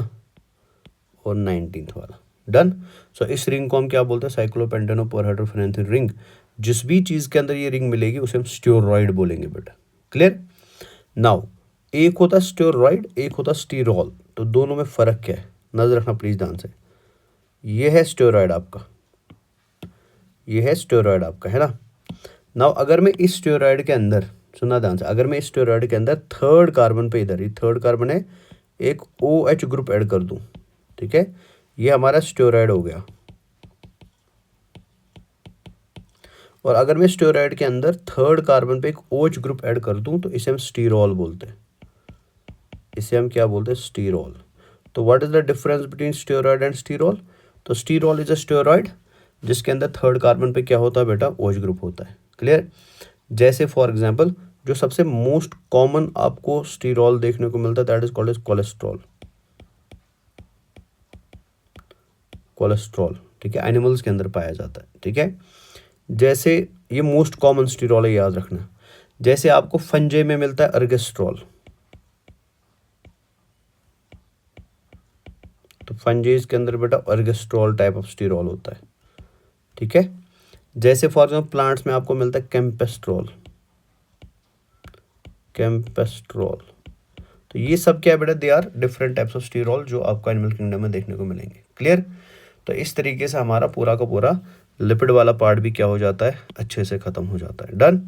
S1: और 19th वाला। डन। सो इस रिंग को हम क्या बोलते हैं, साइक्लोपेंटेनोपोरहाइड्रोफेनेंथीन रिंग। जिस भी चीज़ के अंदर ये रिंग मिलेगी उसे हम स्टेरॉइड बोलेंगे बेटा। क्लियर। नाउ एक होता है स्टेरॉइड, एक होता है स्टीरॉल, तो दोनों में फ़र्क क्या है, नजर रखना प्लीज ध्यान से। ये है स्टेरॉइड आपका, ये है स्टेरॉइड आपका, है ना। नाउ अगर मैं इस स्टेरॉइड के अंदर, सुना ध्यान से, अगर मैं इस स्टेरॉइड के अंदर थर्ड कार्बन पे, इधर ही थर्ड कार्बन है, एक OH ग्रुप ऐड कर दूं, ठीक है, ये हमारा स्टेरॉइड हो गया। और अगर मैं स्टेरॉइड के अंदर थर्ड कार्बन पे एक OH ग्रुप ऐड कर दूं तो इसे हम स्टीरॉल बोलते हैं, इसे हम क्या बोलते हैं, स्टीरॉल। तो what is the difference between steroid and स्टीरॉल। तो स्टीरॉल इज अ स्टेरॉइड जिसके अंदर थर्ड कार्बन पे क्या होता है बेटा, OH ग्रुप होता है। क्लियर। जैसे फॉर एग्जांपल जो सबसे मोस्ट कॉमन आपको स्टीरॉल देखने को मिलता है that is called as cholesterol, cholesterol, ठीक है, एनिमल्स के अंदर पाया जाता है, ठीक है। जैसे ये मोस्ट कॉमन स्टीरॉल है, याद रखना। जैसे आपको फंजे में मिलता है अर्गेस्ट्रॉल, तो फंजेस के अंदर बेटा अर्गेस्ट्रॉल टाइप ऑफ स्टीरॉल होता है, ठीक है। जैसे फॉर एग्जाम्पल प्लांट्स में आपको मिलता है कैम्पेस्ट्रॉल, कैम्पेस्ट्रॉल। तो ये सब क्या है बेटा, they are different types of sterol जो आपको एनिमल किंगडम में देखने को मिलेंगे। क्लियर। तो इस तरीके से हमारा पूरा का पूरा लिपिड वाला पार्ट भी क्या हो जाता है, अच्छे से खत्म हो जाता है। Done.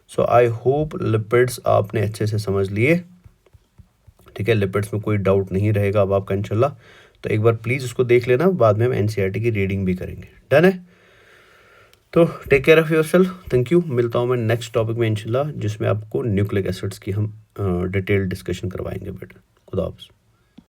S1: So I hope lipids आपने अच्छे से समझ लिए, ठीक है। लिपिड्स में कोई डाउट नहीं रहेगा अब आपका इंशाल्लाह। तो एक बार प्लीज़ उसको देख लेना, बाद में हम NCERT की रीडिंग भी करेंगे। डन है। तो take care of yourself, thank you. मिलता हूँ मैं नेक्स्ट टॉपिक में इंशाल्लाह, जिसमें आपको न्यूक्लिक एसिड्स की हम डिटेल डिस्कशन करवाएंगे बेटा। खुदा हाफ़िज़।